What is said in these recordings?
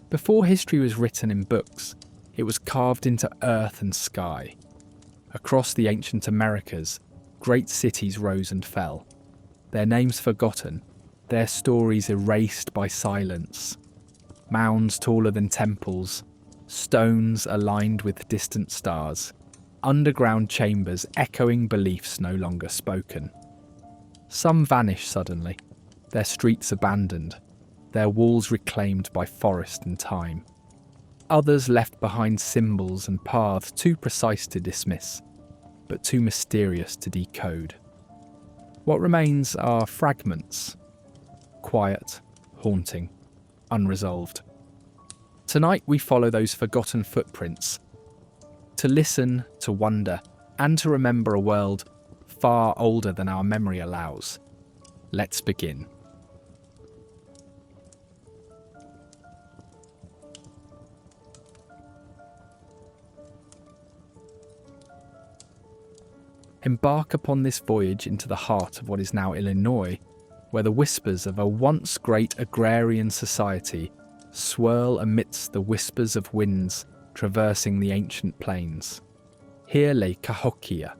Before history was written in books, it was carved into earth and sky. Across the ancient Americas, great cities rose and fell, their names forgotten, their stories erased by silence. Mounds taller than temples, stones aligned with distant stars, underground chambers echoing beliefs no longer spoken. Some vanish suddenly, their streets abandoned, their walls reclaimed by forest and time. Others left behind symbols and paths too precise to dismiss, but too mysterious to decode. What remains are fragments, quiet, haunting, unresolved. Tonight we follow those forgotten footprints, to listen, to wonder, and to remember a world far older than our memory allows. Let's begin. Embark upon this voyage into the heart of what is now Illinois, where the whispers of a once great agrarian society swirl amidst the whispers of winds traversing the ancient plains. Here lay Cahokia,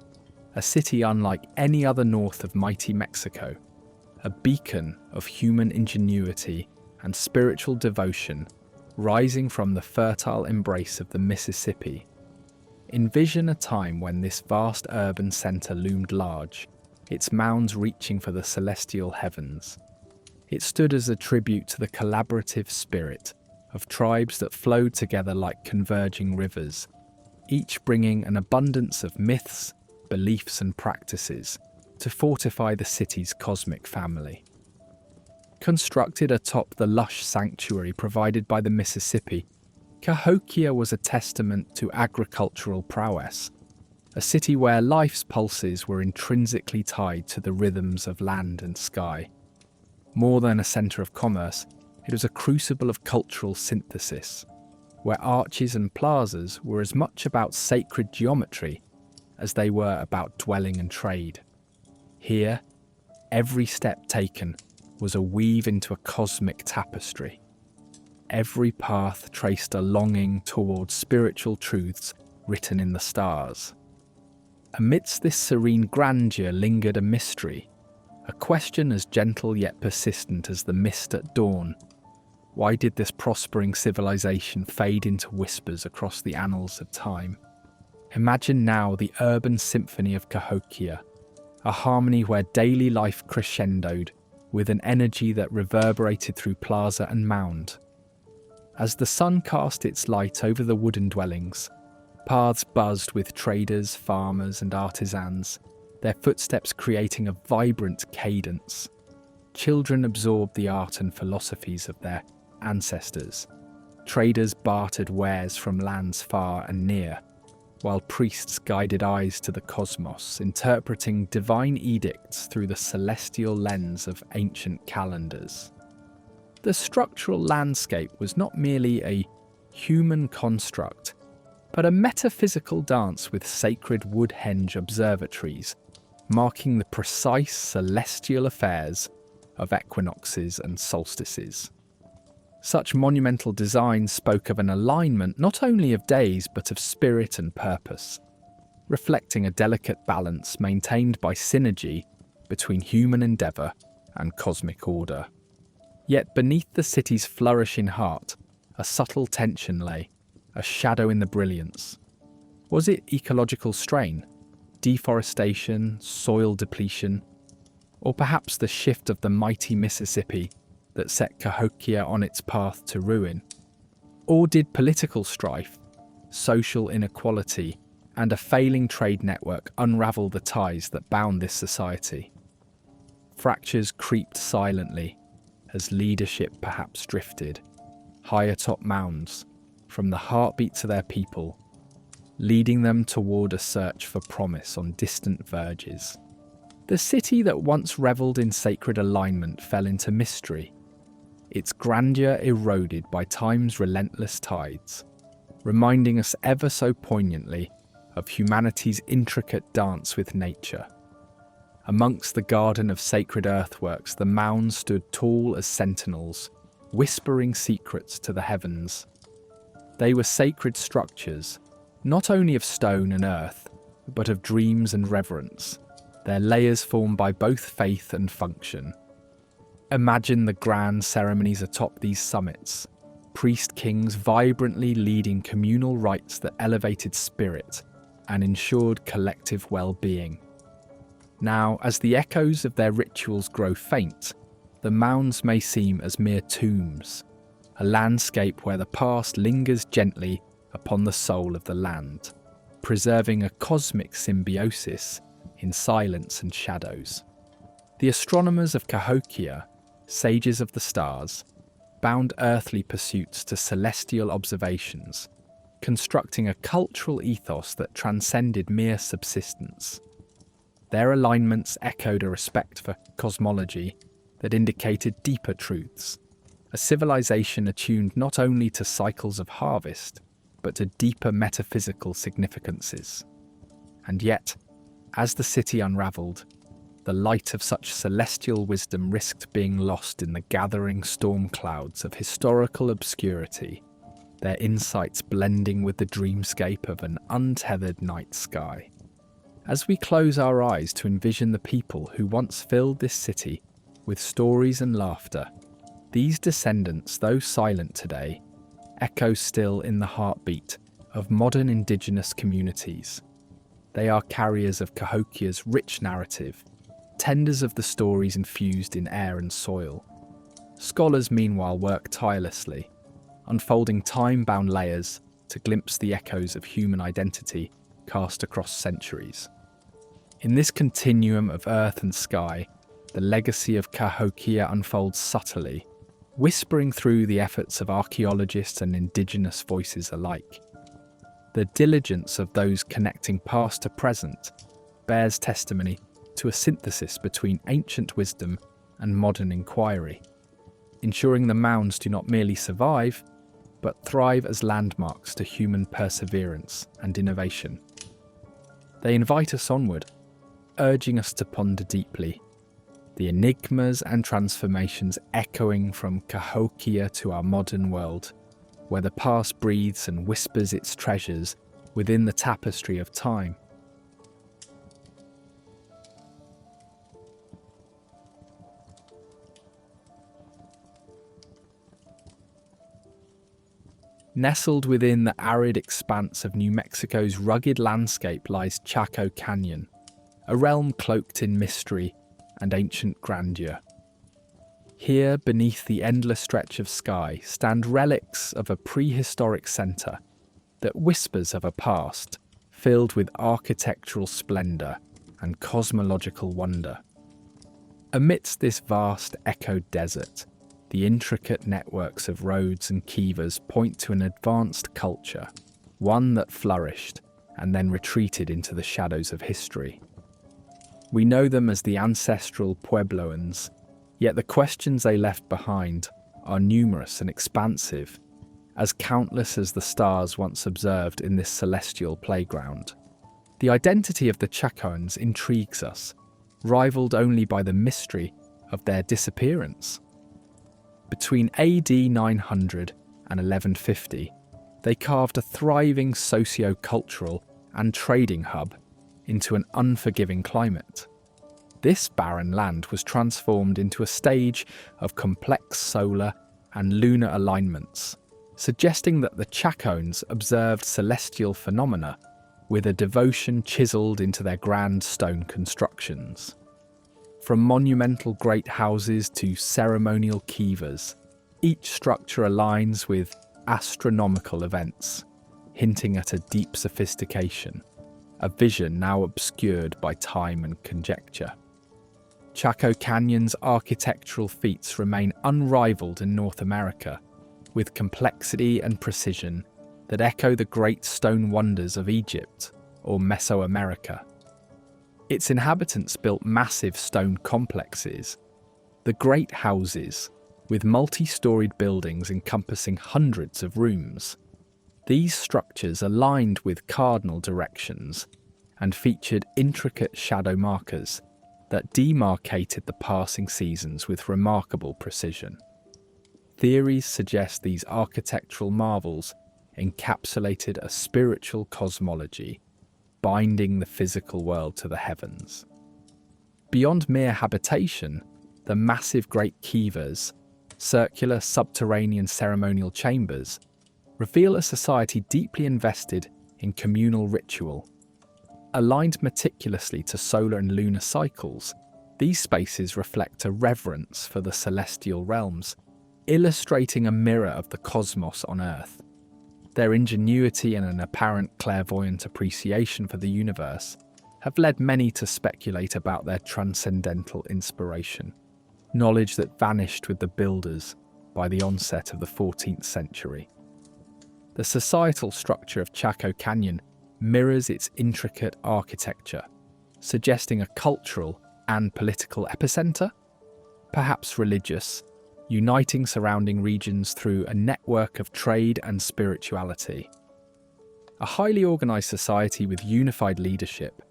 a city unlike any other north of mighty Mexico, a beacon of human ingenuity and spiritual devotion rising from the fertile embrace of the Mississippi. Envision a time when this vast urban centre loomed large, its mounds reaching for the celestial heavens. It stood as a tribute to the collaborative spirit of tribes that flowed together like converging rivers, each bringing an abundance of myths, beliefs and practices to fortify the city's cosmic family. Constructed atop the lush sanctuary provided by the Mississippi, Cahokia was a testament to agricultural prowess, a city where life's pulses were intrinsically tied to the rhythms of land and sky. More than a centre of commerce, it was a crucible of cultural synthesis, where arches and plazas were as much about sacred geometry as they were about dwelling and trade. Here, every step taken was a weave into a cosmic tapestry. Every path traced a longing towards spiritual truths written in the stars. Amidst this serene grandeur lingered a mystery, a question as gentle yet persistent as the mist at dawn. Why did this prospering civilization fade into whispers across the annals of time? Imagine now the urban symphony of Cahokia, a harmony where daily life crescendoed with an energy that reverberated through plaza and mound. As the sun cast its light over the wooden dwellings, paths buzzed with traders, farmers and artisans, their footsteps creating a vibrant cadence. Children absorbed the art and philosophies of their ancestors. Traders bartered wares from lands far and near, while priests guided eyes to the cosmos, interpreting divine edicts through the celestial lens of ancient calendars. The structural landscape was not merely a human construct, but a metaphysical dance with sacred Woodhenge observatories, marking the precise celestial affairs of equinoxes and solstices. Such monumental designs spoke of an alignment not only of days but of spirit and purpose, reflecting a delicate balance maintained by synergy between human endeavour and cosmic order. Yet beneath the city's flourishing heart, a subtle tension lay, a shadow in the brilliance. Was it ecological strain, deforestation, soil depletion, or perhaps the shift of the mighty Mississippi that set Cahokia on its path to ruin? Or did political strife, social inequality, and a failing trade network unravel the ties that bound this society? Fractures creeped silently, as leadership perhaps drifted, high atop mounds, from the heartbeats of their people, leading them toward a search for promise on distant verges. The city that once revelled in sacred alignment fell into mystery, its grandeur eroded by time's relentless tides, reminding us ever so poignantly of humanity's intricate dance with nature. Amongst the garden of sacred earthworks, the mounds stood tall as sentinels, whispering secrets to the heavens. They were sacred structures, not only of stone and earth, but of dreams and reverence, their layers formed by both faith and function. Imagine the grand ceremonies atop these summits, priest-kings vibrantly leading communal rites that elevated spirit and ensured collective well-being. Now, as the echoes of their rituals grow faint, the mounds may seem as mere tombs, a landscape where the past lingers gently upon the soul of the land, preserving a cosmic symbiosis in silence and shadows. The astronomers of Cahokia, sages of the stars, bound earthly pursuits to celestial observations, constructing a cultural ethos that transcended mere subsistence. Their alignments echoed a respect for cosmology that indicated deeper truths, a civilization attuned not only to cycles of harvest, but to deeper metaphysical significances. And yet, as the city unraveled, the light of such celestial wisdom risked being lost in the gathering storm clouds of historical obscurity, their insights blending with the dreamscape of an untethered night sky. As we close our eyes to envision the people who once filled this city with stories and laughter, these descendants, though silent today, echo still in the heartbeat of modern indigenous communities. They are carriers of Cahokia's rich narrative, tenders of the stories infused in air and soil. Scholars meanwhile work tirelessly, unfolding time-bound layers to glimpse the echoes of human identity cast across centuries. In this continuum of earth and sky, the legacy of Cahokia unfolds subtly, whispering through the efforts of archaeologists and indigenous voices alike. The diligence of those connecting past to present bears testimony to a synthesis between ancient wisdom and modern inquiry, ensuring the mounds do not merely survive, but thrive as landmarks to human perseverance and innovation. They invite us onward, urging us to ponder deeply, the enigmas and transformations echoing from Cahokia to our modern world, where the past breathes and whispers its treasures within the tapestry of time. Nestled within the arid expanse of New Mexico's rugged landscape lies Cho Canyon, a realm cloaked in mystery and ancient grandeur. Here, beneath the endless stretch of sky, stand relics of a prehistoric centre that whispers of a past filled with architectural splendour and cosmological wonder. Amidst this vast echoed desert, the intricate networks of roads and kivas point to an advanced culture, one that flourished and then retreated into the shadows of history. We know them as the ancestral puebloans, yet the questions they left behind are numerous and expansive, as countless as the stars once observed in this celestial playground. The identity of the Chacoans intrigues us, rivaled only by the mystery of their disappearance. Between AD 900 and 1150, they carved a thriving socio-cultural and trading hub into an unforgiving climate. This barren land was transformed into a stage of complex solar and lunar alignments, suggesting that the Chacoans observed celestial phenomena with a devotion chiselled into their grand stone constructions. From monumental great houses to ceremonial kivas, each structure aligns with astronomical events, hinting at a deep sophistication, a vision now obscured by time and conjecture. Cho Canyon's architectural feats remain unrivaled in North America, with complexity and precision that echo the great stone wonders of Egypt or Mesoamerica. Its inhabitants built massive stone complexes, the great houses, with multi-storied buildings encompassing hundreds of rooms. These structures aligned with cardinal directions and featured intricate shadow markers that demarcated the passing seasons with remarkable precision. Theories suggest these architectural marvels encapsulated a spiritual cosmology, binding the physical world to the heavens. Beyond mere habitation, the massive Great Kivas, circular subterranean ceremonial chambers, reveal a society deeply invested in communal ritual. Aligned meticulously to solar and lunar cycles, these spaces reflect a reverence for the celestial realms, illustrating a mirror of the cosmos on Earth. Their ingenuity and an apparent clairvoyant appreciation for the universe have led many to speculate about their transcendental inspiration, knowledge that vanished with the builders by the onset of the 14th century. The societal structure of Cho Canyon mirrors its intricate architecture, suggesting a cultural and political epicenter, perhaps religious, uniting surrounding regions through a network of trade and spirituality. A highly organized society with unified leadership,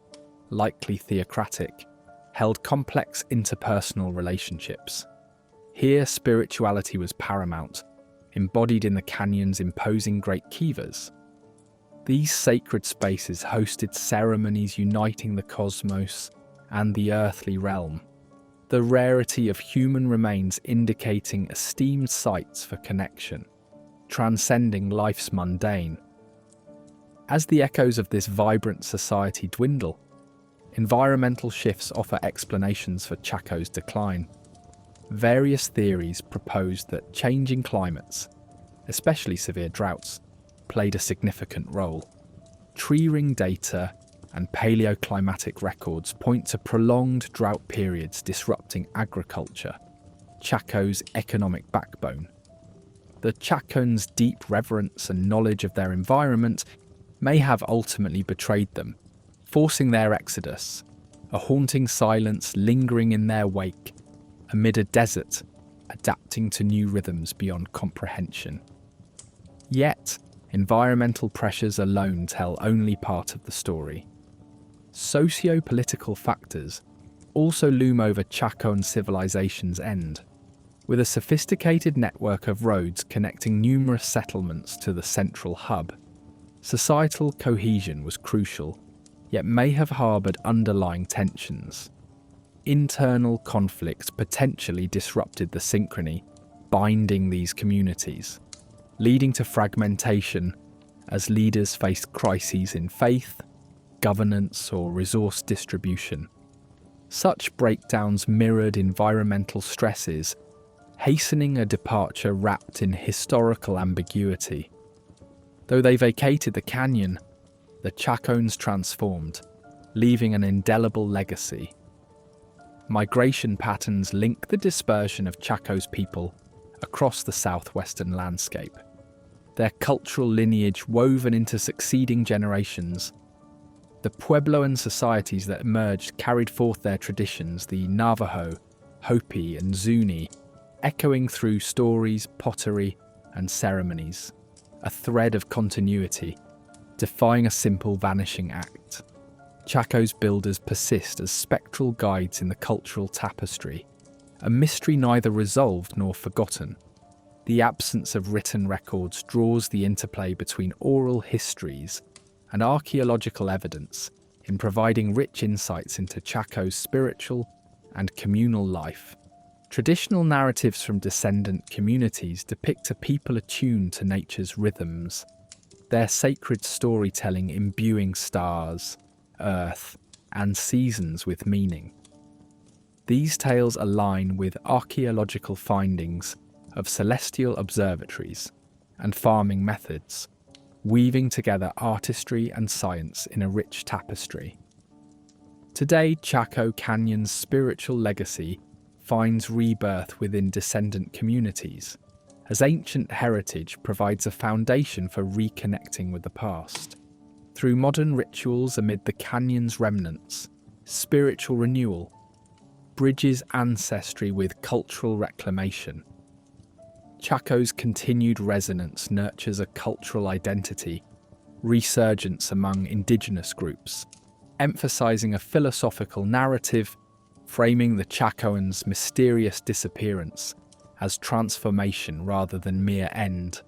likely theocratic, held complex interpersonal relationships. Here, spirituality was paramount, embodied in the canyon's imposing Great Kivas. These sacred spaces hosted ceremonies uniting the cosmos and the earthly realm, the rarity of human remains indicating esteemed sites for connection, transcending life's mundane. As the echoes of this vibrant society dwindle, environmental shifts offer explanations for Cho's decline. Various theories propose that changing climates, especially severe droughts, played a significant role. Tree ring data and paleoclimatic records point to prolonged drought periods disrupting agriculture, Cho's economic backbone. The Chacons' deep reverence and knowledge of their environment may have ultimately betrayed them, forcing their exodus, a haunting silence lingering in their wake, amid a desert adapting to new rhythms beyond comprehension. Yet, environmental pressures alone tell only part of the story. Socio-political factors also loom over Chacon civilization's end, with a sophisticated network of roads connecting numerous settlements to the central hub. Societal cohesion was crucial, yet may have harboured underlying tensions. Internal conflicts potentially disrupted the synchrony binding these communities, leading to fragmentation as leaders faced crises in faith, governance, or resource distribution. Such breakdowns mirrored environmental stresses, hastening a departure wrapped in historical ambiguity. Though they vacated the canyon, the Chacons transformed, leaving an indelible legacy. Migration patterns link the dispersion of Cho's people across the southwestern landscape, their cultural lineage woven into succeeding generations. The Puebloan societies that emerged carried forth their traditions, the Navajo, Hopi, and Zuni, echoing through stories, pottery, and ceremonies, a thread of continuity, defying a simple vanishing act. Cho's builders persist as spectral guides in the cultural tapestry, a mystery neither resolved nor forgotten. The absence of written records draws the interplay between oral histories and archaeological evidence in providing rich insights into Cho's spiritual and communal life. Traditional narratives from descendant communities depict a people attuned to nature's rhythms, their sacred storytelling imbuing stars, earth, and seasons with meaning. These tales align with archaeological findings of celestial observatories and farming methods, weaving together artistry and science in a rich tapestry. Today, Cho Canyon's spiritual legacy finds rebirth within descendant communities, as ancient heritage provides a foundation for reconnecting with the past. Through modern rituals amid the canyon's remnants, spiritual renewal bridges ancestry with cultural reclamation. Cho's continued resonance nurtures a cultural identity, resurgence among indigenous groups, emphasizing a philosophical narrative, framing the Chacons' mysterious disappearance as transformation rather than mere end.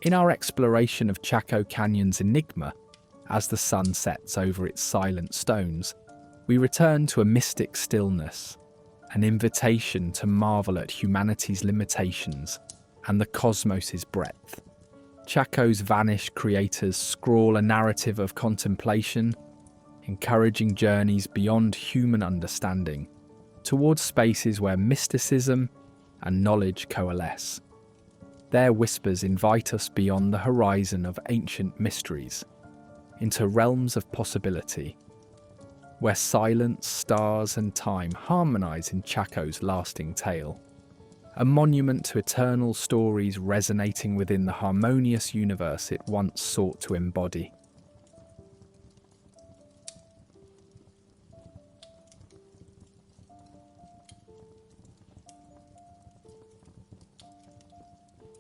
In our exploration of Cho Canyon's enigma, as the sun sets over its silent stones, we return to a mystic stillness, an invitation to marvel at humanity's limitations and the cosmos's breadth. Cho's vanished creators scrawl a narrative of contemplation, encouraging journeys beyond human understanding, towards spaces where mysticism and knowledge coalesce. Their whispers invite us beyond the horizon of ancient mysteries, into realms of possibility, where silence, stars, and time harmonize in Cho's lasting tale, a monument to eternal stories resonating within the harmonious universe it once sought to embody.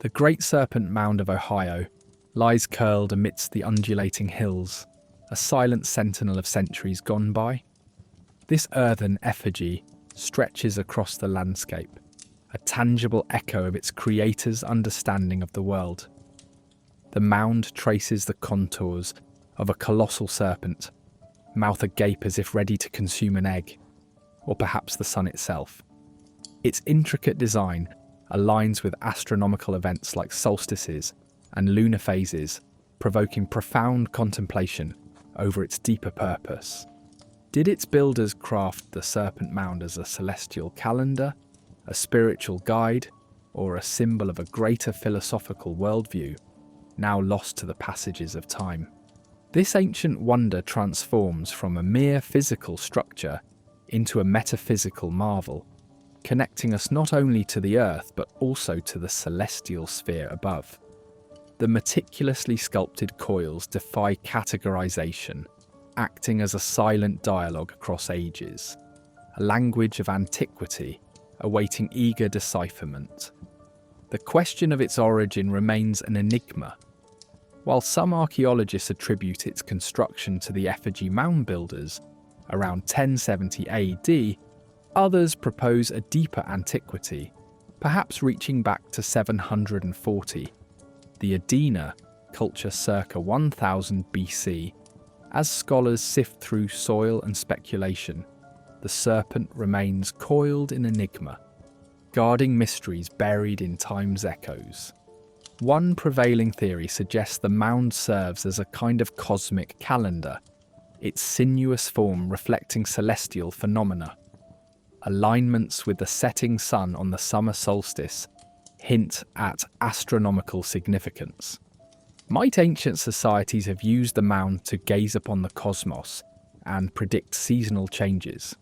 The Great Serpent Mound of Ohio lies curled amidst the undulating hills, a silent sentinel of centuries gone by. This earthen effigy stretches across the landscape, a tangible echo of its creator's understanding of the world. The mound traces the contours of a colossal serpent, mouth agape as if ready to consume an egg, or perhaps the sun itself. Its intricate design aligns with astronomical events like solstices and lunar phases, provoking profound contemplation over its deeper purpose. Did its builders craft the Serpent Mound as a celestial calendar, a spiritual guide, or a symbol of a greater philosophical worldview, now lost to the passages of time? This ancient wonder transforms from a mere physical structure into a metaphysical marvel, connecting us not only to the earth but also to the celestial sphere above. The meticulously sculpted coils defy categorization, acting as a silent dialogue across ages, a language of antiquity awaiting eager decipherment. The question of its origin remains an enigma. While some archaeologists attribute its construction to the effigy mound builders around 1070 AD, others propose a deeper antiquity, perhaps reaching back to 740, the Adena culture circa 1000 BC. As scholars sift through soil and speculation, the serpent remains coiled in enigma, guarding mysteries buried in time's echoes. One prevailing theory suggests the mound serves as a kind of cosmic calendar, its sinuous form reflecting celestial phenomena. Alignments with the setting sun on the summer solstice hint at astronomical significance. Might ancient societies have used the mound to gaze upon the cosmos and predict seasonal changes?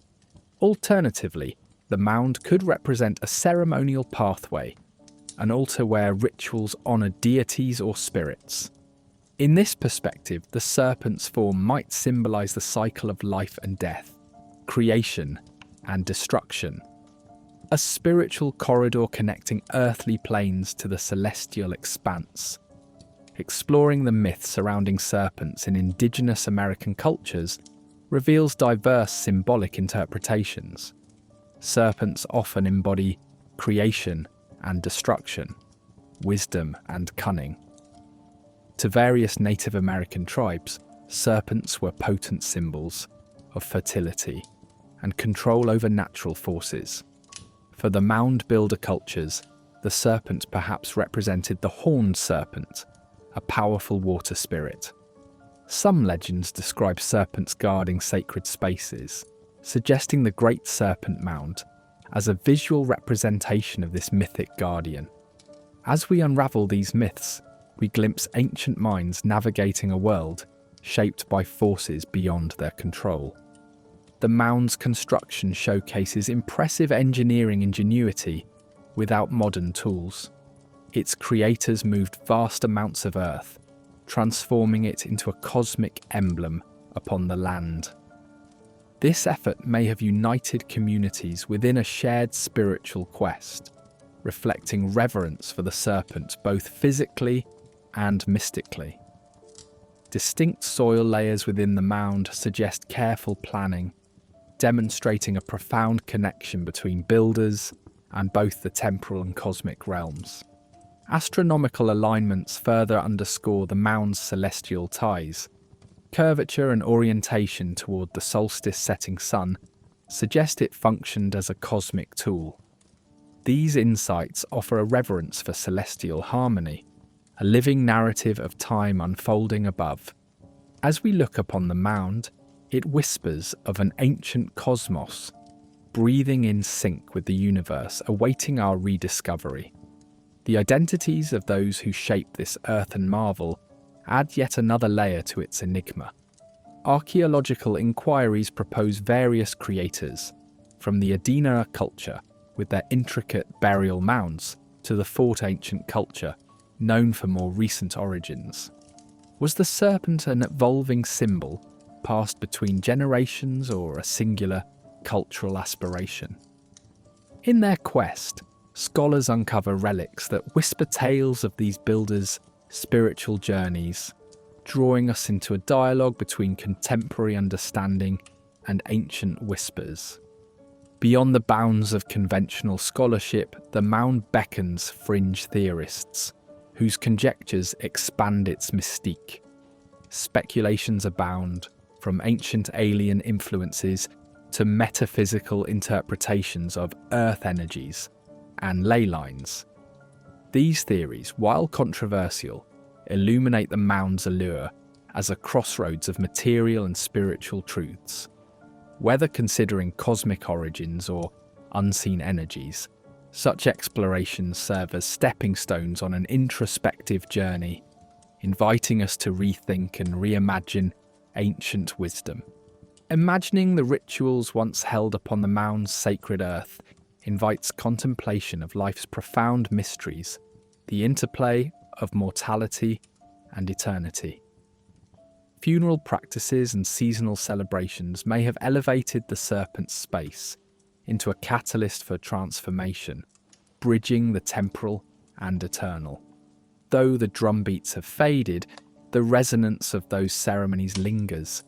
Alternatively, the mound could represent a ceremonial pathway, an altar where rituals honour deities or spirits. In this perspective, the serpent's form might symbolise the cycle of life and death, creation and destruction, a spiritual corridor connecting earthly planes to the celestial expanse. Exploring the myths surrounding serpents in indigenous American cultures reveals diverse symbolic interpretations. Serpents often embody creation and destruction, wisdom and cunning. To various Native American tribes, serpents were potent symbols of fertility and control over natural forces. For the mound builder cultures, the serpent perhaps represented the horned serpent, a powerful water spirit. Some legends describe serpents guarding sacred spaces, suggesting the Great Serpent Mound as a visual representation of this mythic guardian. As we unravel these myths, we glimpse ancient minds navigating a world shaped by forces beyond their control. The mound's construction showcases impressive engineering ingenuity without modern tools. Its creators moved vast amounts of earth, transforming it into a cosmic emblem upon the land. This effort may have united communities within a shared spiritual quest, reflecting reverence for the serpent both physically and mystically. Distinct soil layers within the mound suggest careful planning, demonstrating a profound connection between builders and both the temporal and cosmic realms. Astronomical alignments further underscore the mound's celestial ties. Curvature and orientation toward the solstice-setting sun suggest it functioned as a cosmic tool. These insights offer a reverence for celestial harmony, a living narrative of time unfolding above. As we look upon the mound, it whispers of an ancient cosmos, breathing in sync with the universe, awaiting our rediscovery. The identities of those who shape this earthen marvel add yet another layer to its enigma. Archaeological inquiries propose various creators, from the Etzanoa culture, with their intricate burial mounds, to the Fort Ancient culture, known for more recent origins. Was the serpent an evolving symbol, passed between generations, or a singular cultural aspiration? In their quest, scholars uncover relics that whisper tales of these builders' spiritual journeys, drawing us into a dialogue between contemporary understanding and ancient whispers. Beyond the bounds of conventional scholarship, the mound beckons fringe theorists, whose conjectures expand its mystique. Speculations abound, from ancient alien influences to metaphysical interpretations of earth energies and ley lines. These theories, while controversial, illuminate the mound's allure as a crossroads of material and spiritual truths. Whether considering cosmic origins or unseen energies, such explorations serve as stepping stones on an introspective journey, inviting us to rethink and reimagine ancient wisdom. Imagining the rituals once held upon the mound's sacred earth invites contemplation of life's profound mysteries, the interplay of mortality and eternity. Funeral practices and seasonal celebrations may have elevated the serpent's space into a catalyst for transformation, bridging the temporal and eternal. Though the drumbeats have faded, the resonance of those ceremonies lingers,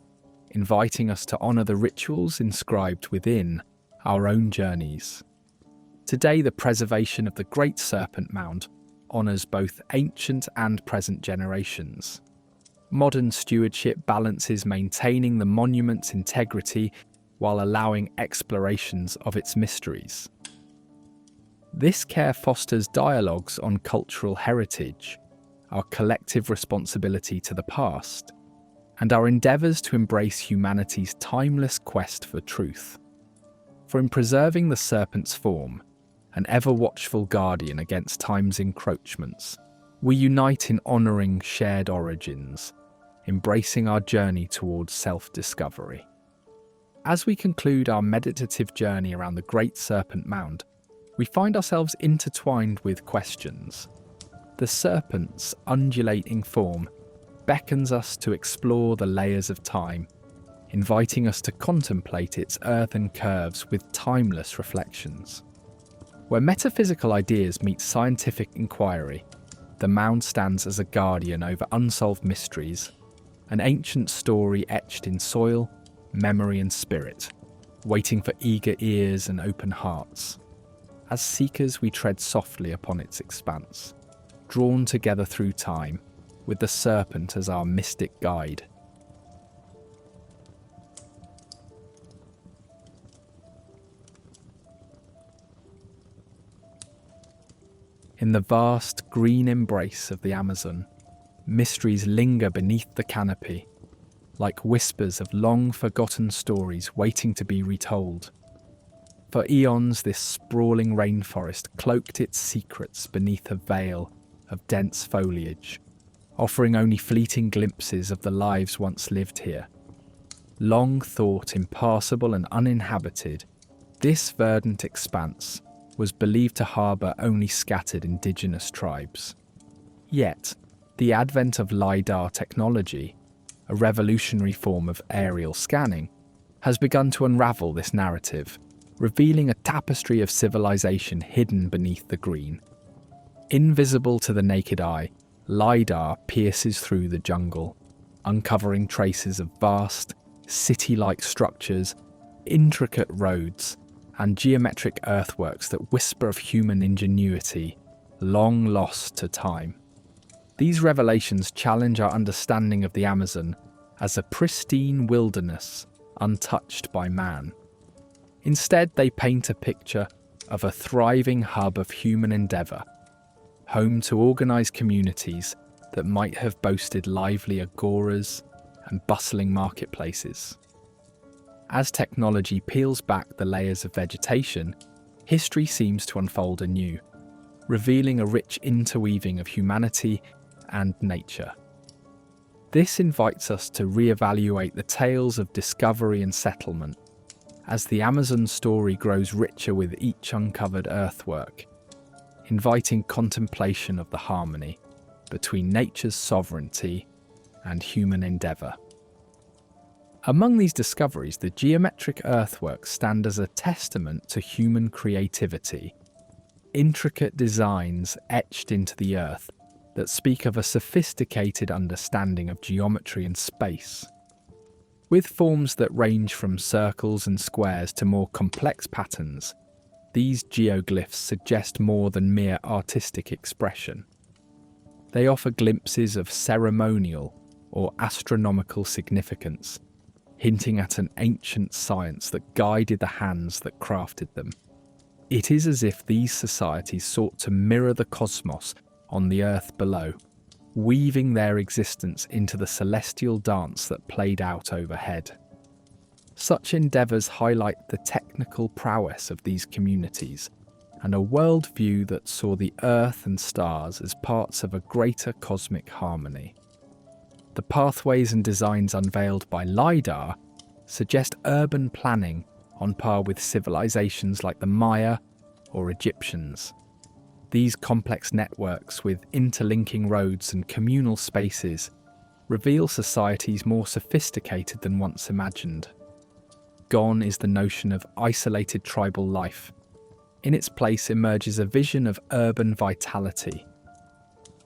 inviting us to honour the rituals inscribed within our own journeys. Today, the preservation of the Great Serpent Mound honours both ancient and present generations. Modern stewardship balances maintaining the monument's integrity while allowing explorations of its mysteries. This care fosters dialogues on cultural heritage, our collective responsibility to the past, and our endeavours to embrace humanity's timeless quest for truth. For in preserving the serpent's form, an ever-watchful guardian against time's encroachments, we unite in honouring shared origins, embracing our journey towards self-discovery. As we conclude our meditative journey around the Great Serpent Mound, we find ourselves intertwined with questions. The serpent's undulating form beckons us to explore the layers of time, inviting us to contemplate its earthen curves with timeless reflections. Where metaphysical ideas meet scientific inquiry, the mound stands as a guardian over unsolved mysteries, an ancient story etched in soil, memory and spirit, waiting for eager ears and open hearts. As seekers, we tread softly upon its expanse, drawn together through time, with the serpent as our mystic guide. In the vast green embrace of the Amazon, mysteries linger beneath the canopy, like whispers of long-forgotten stories waiting to be retold. For eons, this sprawling rainforest cloaked its secrets beneath a veil of dense foliage, offering only fleeting glimpses of the lives once lived here. Long thought impassable and uninhabited, this verdant expanse was believed to harbour only scattered indigenous tribes. Yet, the advent of LiDAR technology, a revolutionary form of aerial scanning, has begun to unravel this narrative, revealing a tapestry of civilization hidden beneath the green. Invisible to the naked eye, LiDAR pierces through the jungle, uncovering traces of vast, city-like structures, intricate roads, and geometric earthworks that whisper of human ingenuity, long lost to time. These revelations challenge our understanding of the Amazon as a pristine wilderness untouched by man. Instead, they paint a picture of a thriving hub of human endeavour, home to organised communities that might have boasted lively agoras and bustling marketplaces. As technology peels back the layers of vegetation, history seems to unfold anew, revealing a rich interweaving of humanity and nature. This invites us to re-evaluate the tales of discovery and settlement, as the Amazon story grows richer with each uncovered earthwork, inviting contemplation of the harmony between nature's sovereignty and human endeavour. Among these discoveries, the geometric earthworks stand as a testament to human creativity, intricate designs etched into the earth that speak of a sophisticated understanding of geometry and space. With forms that range from circles and squares to more complex patterns, these geoglyphs suggest more than mere artistic expression. They offer glimpses of ceremonial or astronomical significance, hinting at an ancient science that guided the hands that crafted them. It is as if these societies sought to mirror the cosmos on the earth below, weaving their existence into the celestial dance that played out overhead. Such endeavours highlight the technical prowess of these communities and a worldview that saw the earth and stars as parts of a greater cosmic harmony. The pathways and designs unveiled by LiDAR suggest urban planning on par with civilizations like the Maya or Egyptians. These complex networks with interlinking roads and communal spaces reveal societies more sophisticated than once imagined. Gone is the notion of isolated tribal life. In its place emerges a vision of urban vitality,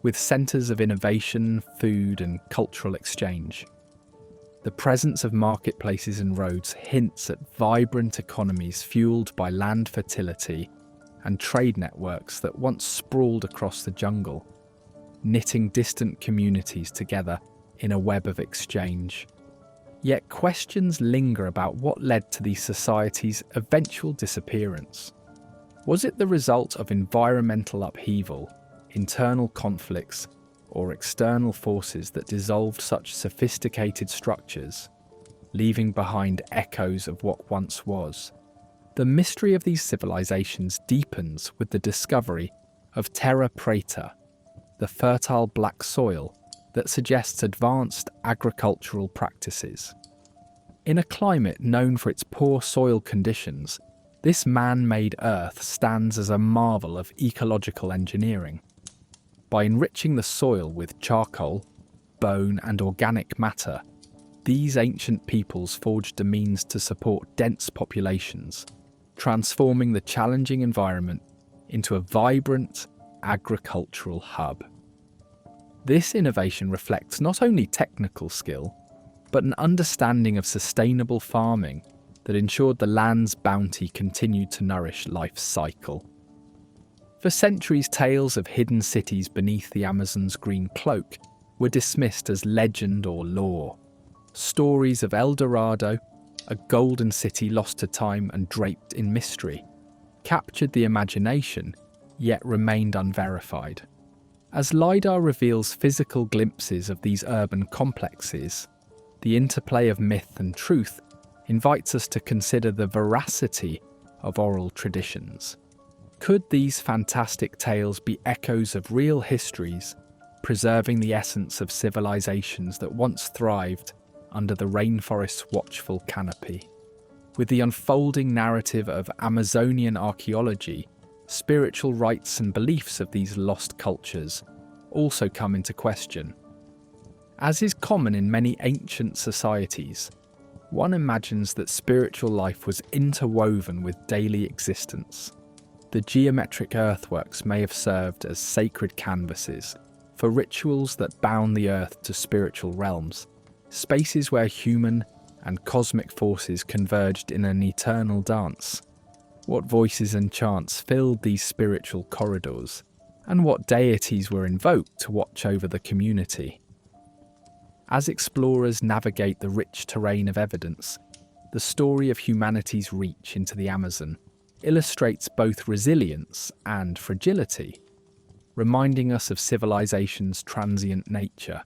with centres of innovation, food and cultural exchange. The presence of marketplaces and roads hints at vibrant economies fuelled by land fertility and trade networks that once sprawled across the jungle, knitting distant communities together in a web of exchange. Yet questions linger about what led to these societies' eventual disappearance. Was it the result of environmental upheaval, internal conflicts, or external forces that dissolved such sophisticated structures, leaving behind echoes of what once was? The mystery of these civilizations deepens with the discovery of terra preta, the fertile black soil that suggests advanced agricultural practices. In a climate known for its poor soil conditions, this man-made earth stands as a marvel of ecological engineering. By enriching the soil with charcoal, bone and organic matter, these ancient peoples forged a means to support dense populations, transforming the challenging environment into a vibrant agricultural hub. This innovation reflects not only technical skill, but an understanding of sustainable farming that ensured the land's bounty continued to nourish life's cycle. For centuries, tales of hidden cities beneath the Amazon's green cloak were dismissed as legend or lore. Stories of El Dorado, a golden city lost to time and draped in mystery, captured the imagination, yet remained unverified. As LiDAR reveals physical glimpses of these urban complexes, the interplay of myth and truth invites us to consider the veracity of oral traditions. Could these fantastic tales be echoes of real histories, preserving the essence of civilizations that once thrived under the rainforest's watchful canopy? With the unfolding narrative of Amazonian archaeology, spiritual rites and beliefs of these lost cultures also come into question. As is common in many ancient societies, one imagines that spiritual life was interwoven with daily existence. The geometric earthworks may have served as sacred canvases for rituals that bound the earth to spiritual realms, spaces where human and cosmic forces converged in an eternal dance. What voices and chants filled these spiritual corridors, and what deities were invoked to watch over the community? As explorers navigate the rich terrain of evidence, the story of humanity's reach into the Amazon illustrates both resilience and fragility, reminding us of civilization's transient nature.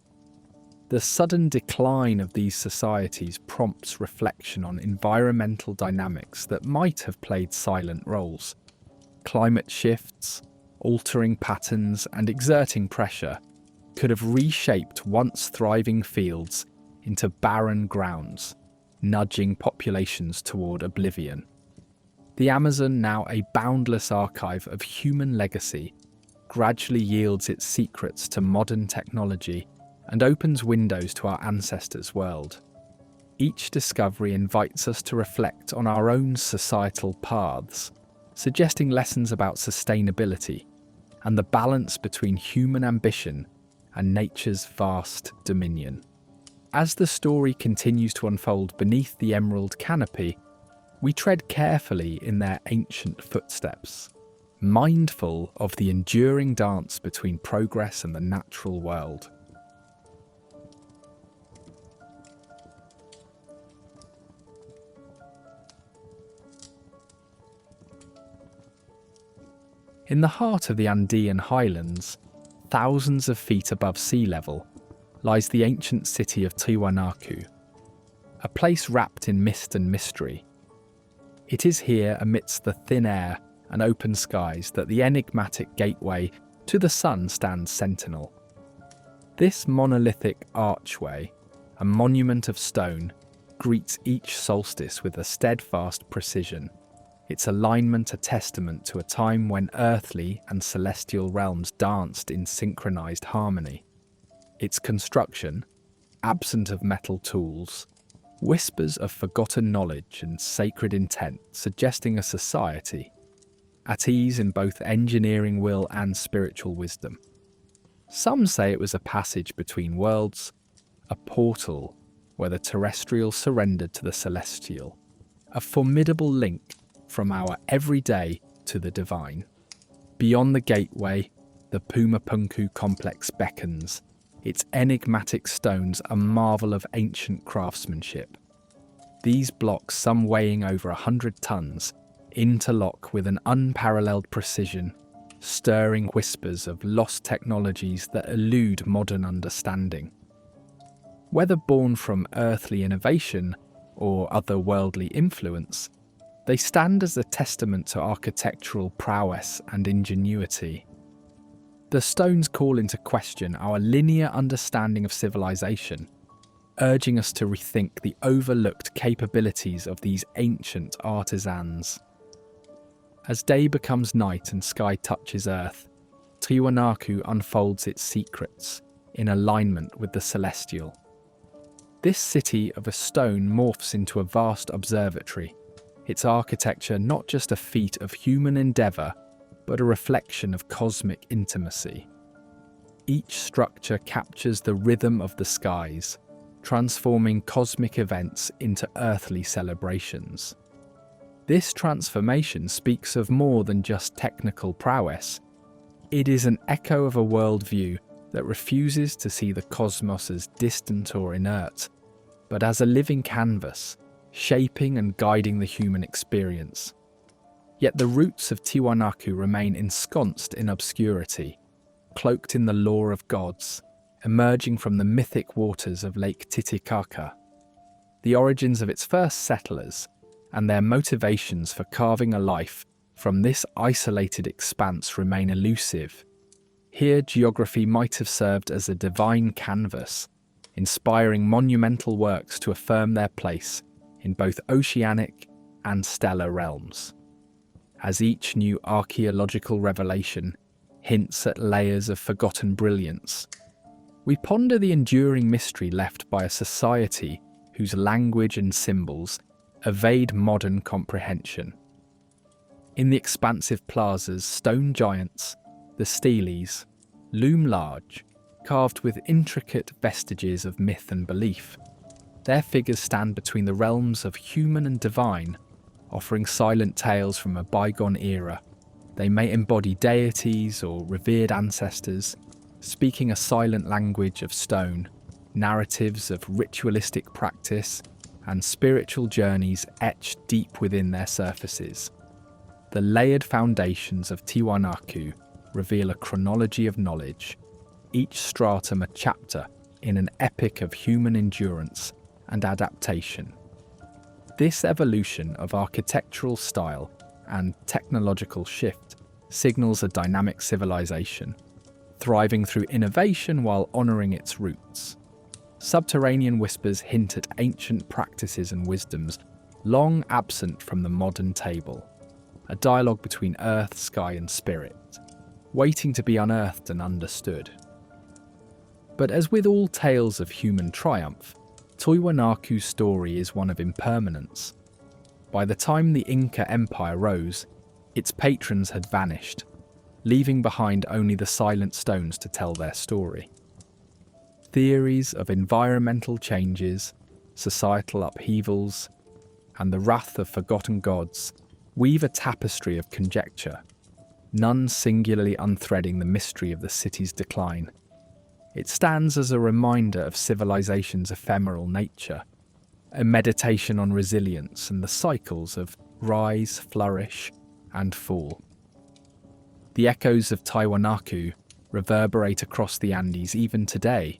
The sudden decline of these societies prompts reflection on environmental dynamics that might have played silent roles. Climate shifts, altering patterns, and exerting pressure could have reshaped once thriving fields into barren grounds, nudging populations toward oblivion. The Amazon, now a boundless archive of human legacy, gradually yields its secrets to modern technology and opens windows to our ancestors' world. Each discovery invites us to reflect on our own societal paths, suggesting lessons about sustainability and the balance between human ambition and nature's vast dominion. As the story continues to unfold beneath the emerald canopy, we tread carefully in their ancient footsteps, mindful of the enduring dance between progress and the natural world. In the heart of the Andean highlands, thousands of feet above sea level, lies the ancient city of Tiwanaku, a place wrapped in mist and mystery. It is here, amidst the thin air and open skies, that the enigmatic gateway to the sun stands sentinel. This monolithic archway, a monument of stone, greets each solstice with a steadfast precision, its alignment a testament to a time when earthly and celestial realms danced in synchronized harmony. Its construction, absent of metal tools, whispers of forgotten knowledge and sacred intent, suggesting a society at ease in both engineering will and spiritual wisdom. Some say it was a passage between worlds, a portal where the terrestrial surrendered to the celestial, a formidable link from our everyday to the divine. Beyond the gateway, the Pumapunku complex beckons, its enigmatic stones a marvel of ancient craftsmanship. These blocks, some weighing over 100 tons, interlock with an unparalleled precision, stirring whispers of lost technologies that elude modern understanding. Whether born from earthly innovation or otherworldly influence, they stand as a testament to architectural prowess and ingenuity. The stones call into question our linear understanding of civilization, urging us to rethink the overlooked capabilities of these ancient artisans. As day becomes night and sky touches earth, Tiwanaku unfolds its secrets in alignment with the celestial. This city of a stone morphs into a vast observatory, its architecture not just a feat of human endeavour, but a reflection of cosmic intimacy. Each structure captures the rhythm of the skies, transforming cosmic events into earthly celebrations. This transformation speaks of more than just technical prowess. It is an echo of a worldview that refuses to see the cosmos as distant or inert, but as a living canvas, shaping and guiding the human experience. Yet the roots of Tiwanaku remain ensconced in obscurity, cloaked in the lore of gods, emerging from the mythic waters of Lake Titicaca. The origins of its first settlers and their motivations for carving a life from this isolated expanse remain elusive. Here, geography might have served as a divine canvas, inspiring monumental works to affirm their place in both oceanic and stellar realms. As each new archaeological revelation hints at layers of forgotten brilliance, we ponder the enduring mystery left by a society whose language and symbols evade modern comprehension. In the expansive plazas, stone giants, the steles, loom large, carved with intricate vestiges of myth and belief. Their figures stand between the realms of human and divine, offering silent tales from a bygone era. They may embody deities or revered ancestors, speaking a silent language of stone, narratives of ritualistic practice, and spiritual journeys etched deep within their surfaces. The layered foundations of Tiwanaku reveal a chronology of knowledge, each stratum a chapter in an epic of human endurance and adaptation. This evolution of architectural style and technological shift signals a dynamic civilization, thriving through innovation while honouring its roots. Subterranean whispers hint at ancient practices and wisdoms long absent from the modern table, a dialogue between earth, sky and spirit, waiting to be unearthed and understood. But as with all tales of human triumph, Tiwanaku's story is one of impermanence. By the time the Inca Empire rose, its patrons had vanished, leaving behind only the silent stones to tell their story. Theories of environmental changes, societal upheavals, and the wrath of forgotten gods weave a tapestry of conjecture, none singularly unthreading the mystery of the city's decline. It stands as a reminder of civilization's ephemeral nature, a meditation on resilience and the cycles of rise, flourish, and fall. The echoes of Tiwanaku reverberate across the Andes even today,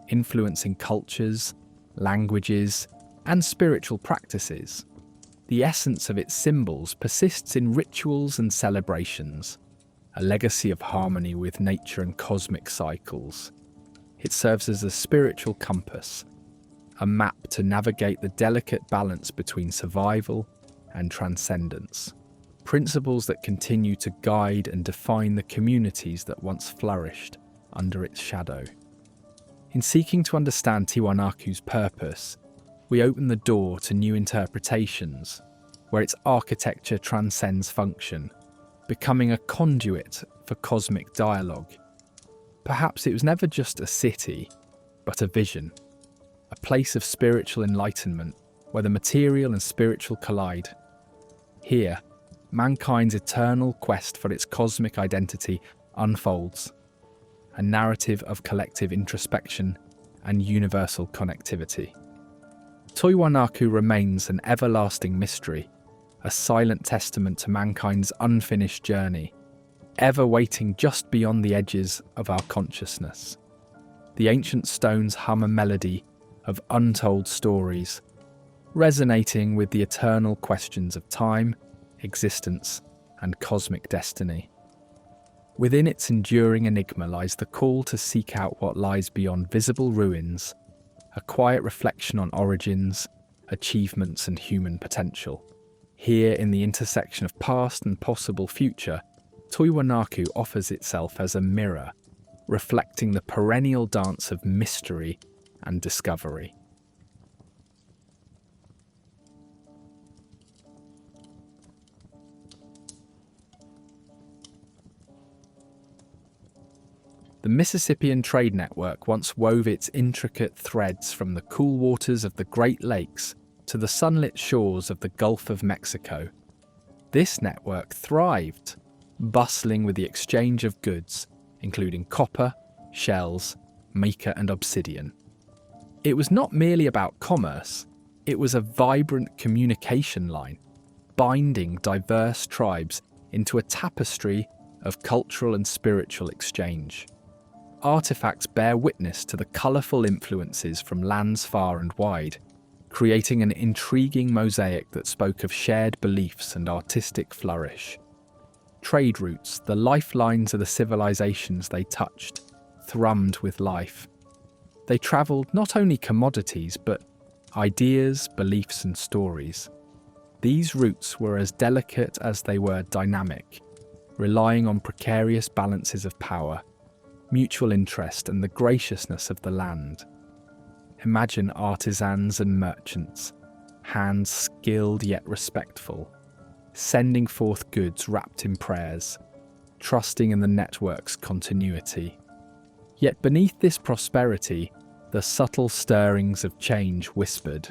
influencing cultures, languages, and spiritual practices. The essence of its symbols persists in rituals and celebrations, a legacy of harmony with nature and cosmic cycles. It serves as a spiritual compass, a map to navigate the delicate balance between survival and transcendence, principles that continue to guide and define the communities that once flourished under its shadow. In seeking to understand Tiwanaku's purpose, we open the door to new interpretations, where its architecture transcends function, becoming a conduit for cosmic dialogue. Perhaps it was never just a city, but a vision, a place of spiritual enlightenment where the material and spiritual collide. Here, mankind's eternal quest for its cosmic identity unfolds, a narrative of collective introspection and universal connectivity. Tiwanaku remains an everlasting mystery, a silent testament to mankind's unfinished journey, ever waiting just beyond the edges of our consciousness. The ancient stones hum a melody of untold stories, resonating with the eternal questions of time, existence, and cosmic destiny. Within its enduring enigma lies the call to seek out what lies beyond visible ruins, a quiet reflection on origins, achievements, and human potential. Here, in the intersection of past and possible future, Tiwanaku offers itself as a mirror, reflecting the perennial dance of mystery and discovery. The Mississippian trade network once wove its intricate threads from the cool waters of the Great Lakes to the sunlit shores of the Gulf of Mexico. This network thrived, bustling with the exchange of goods, including copper, shells, mica, and obsidian. It was not merely about commerce, it was a vibrant communication line, binding diverse tribes into a tapestry of cultural and spiritual exchange. Artifacts bear witness to the colourful influences from lands far and wide, creating an intriguing mosaic that spoke of shared beliefs and artistic flourish. Trade routes, the lifelines of the civilizations they touched, thrummed with life. They travelled not only commodities, but ideas, beliefs, and stories. These routes were as delicate as they were dynamic, relying on precarious balances of power, mutual interest, and the graciousness of the land. Imagine artisans and merchants, hands skilled yet respectful, sending forth goods wrapped in prayers, trusting in the network's continuity. Yet beneath this prosperity, the subtle stirrings of change whispered.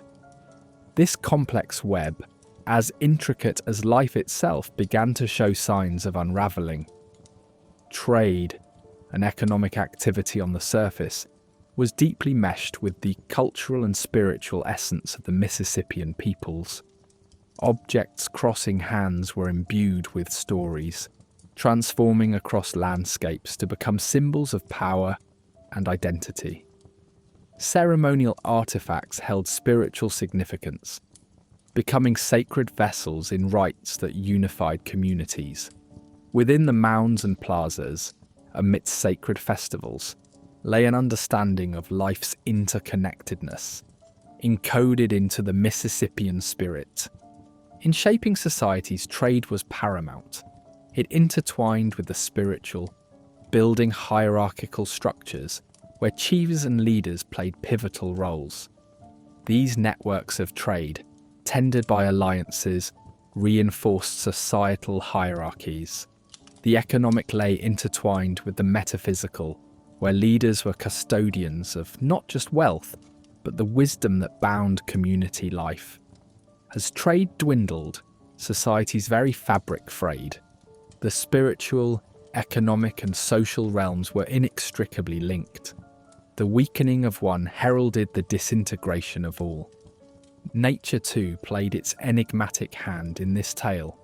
This complex web, as intricate as life itself, began to show signs of unraveling. Trade, an economic activity on the surface, was deeply meshed with the cultural and spiritual essence of the Mississippian peoples. Objects crossing hands were imbued with stories, transforming across landscapes to become symbols of power and identity. Ceremonial artifacts held spiritual significance, becoming sacred vessels in rites that unified communities. Within the mounds and plazas, amidst sacred festivals, lay an understanding of life's interconnectedness, encoded into the Mississippian spirit. In shaping societies, trade was paramount. It intertwined with the spiritual, building hierarchical structures where chiefs and leaders played pivotal roles. These networks of trade, tended by alliances, reinforced societal hierarchies. The economic lay intertwined with the metaphysical, where leaders were custodians of not just wealth, but the wisdom that bound community life. As trade dwindled, society's very fabric frayed. The spiritual, economic, and social realms were inextricably linked. The weakening of one heralded the disintegration of all. Nature, too, played its enigmatic hand in this tale.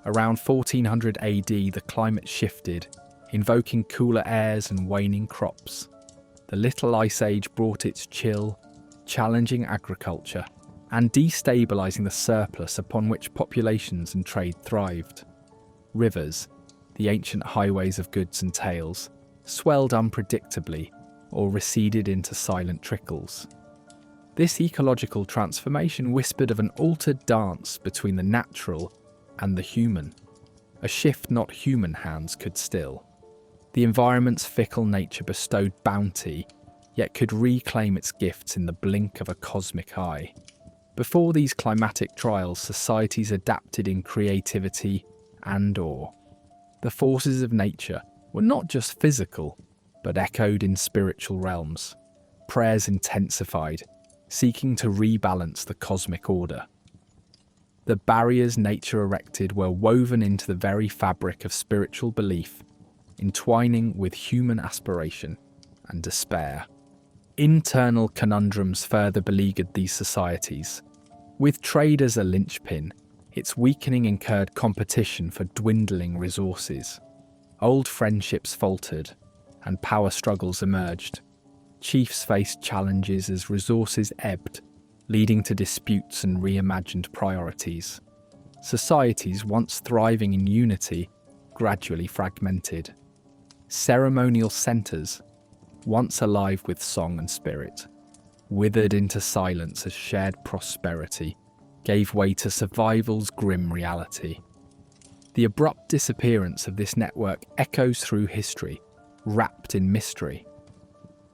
Around 1400 AD, the climate shifted, invoking cooler airs and waning crops. The Little Ice Age brought its chill, challenging agriculture, and destabilising the surplus upon which populations and trade thrived. Rivers, the ancient highways of goods and tales, swelled unpredictably or receded into silent trickles. This ecological transformation whispered of an altered dance between the natural and the human, a shift not human hands could still. The environment's fickle nature bestowed bounty, yet could reclaim its gifts in the blink of a cosmic eye. Before these climatic trials, societies adapted in creativity and awe. The forces of nature were not just physical, but echoed in spiritual realms. Prayers intensified, seeking to rebalance the cosmic order. The barriers nature erected were woven into the very fabric of spiritual belief, entwining with human aspiration and despair. Internal conundrums further beleaguered these societies. With trade as a linchpin, its weakening incurred competition for dwindling resources. Old friendships faltered, and power struggles emerged. Chiefs faced challenges as resources ebbed, leading to disputes and reimagined priorities. Societies, once thriving in unity, gradually fragmented. Ceremonial centres, once alive with song and spirit, withered into silence as shared prosperity gave way to survival's grim reality. The abrupt disappearance of this network echoes through history, wrapped in mystery.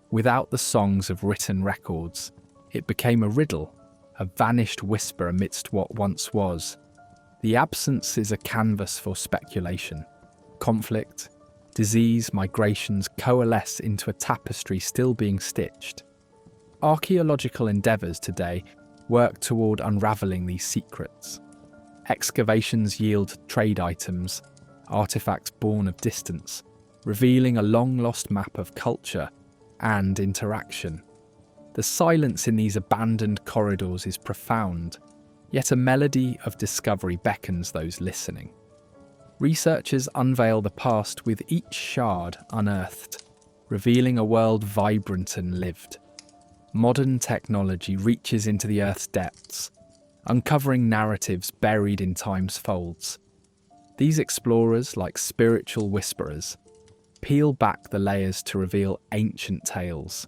Without the songs of written records, it became a riddle, a vanished whisper amidst what once was. The absence is a canvas for speculation. Conflict, disease, migrations coalesce into a tapestry still being stitched. Archaeological endeavours today work toward unravelling these secrets. Excavations yield trade items, artefacts born of distance, revealing a long-lost map of culture and interaction. The silence in these abandoned corridors is profound, yet a melody of discovery beckons those listening. Researchers unveil the past with each shard unearthed, revealing a world vibrant and lived. Modern technology reaches into the Earth's depths, uncovering narratives buried in time's folds. These explorers, like spiritual whisperers, peel back the layers to reveal ancient tales.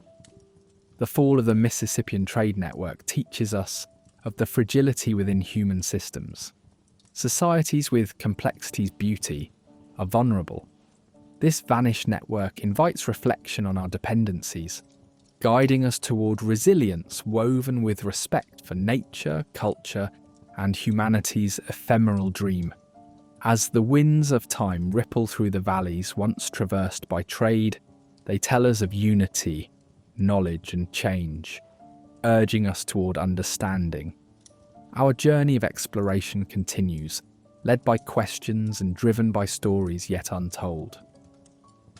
The fall of the Mississippian trade network teaches us of the fragility within human systems. Societies with complexity's beauty are vulnerable. This vanished network invites reflection on our dependencies, guiding us toward resilience woven with respect for nature, culture, and humanity's ephemeral dream. As the winds of time ripple through the valleys once traversed by trade, they tell us of unity, knowledge, and change, urging us toward understanding. Our journey of exploration continues, led by questions and driven by stories yet untold.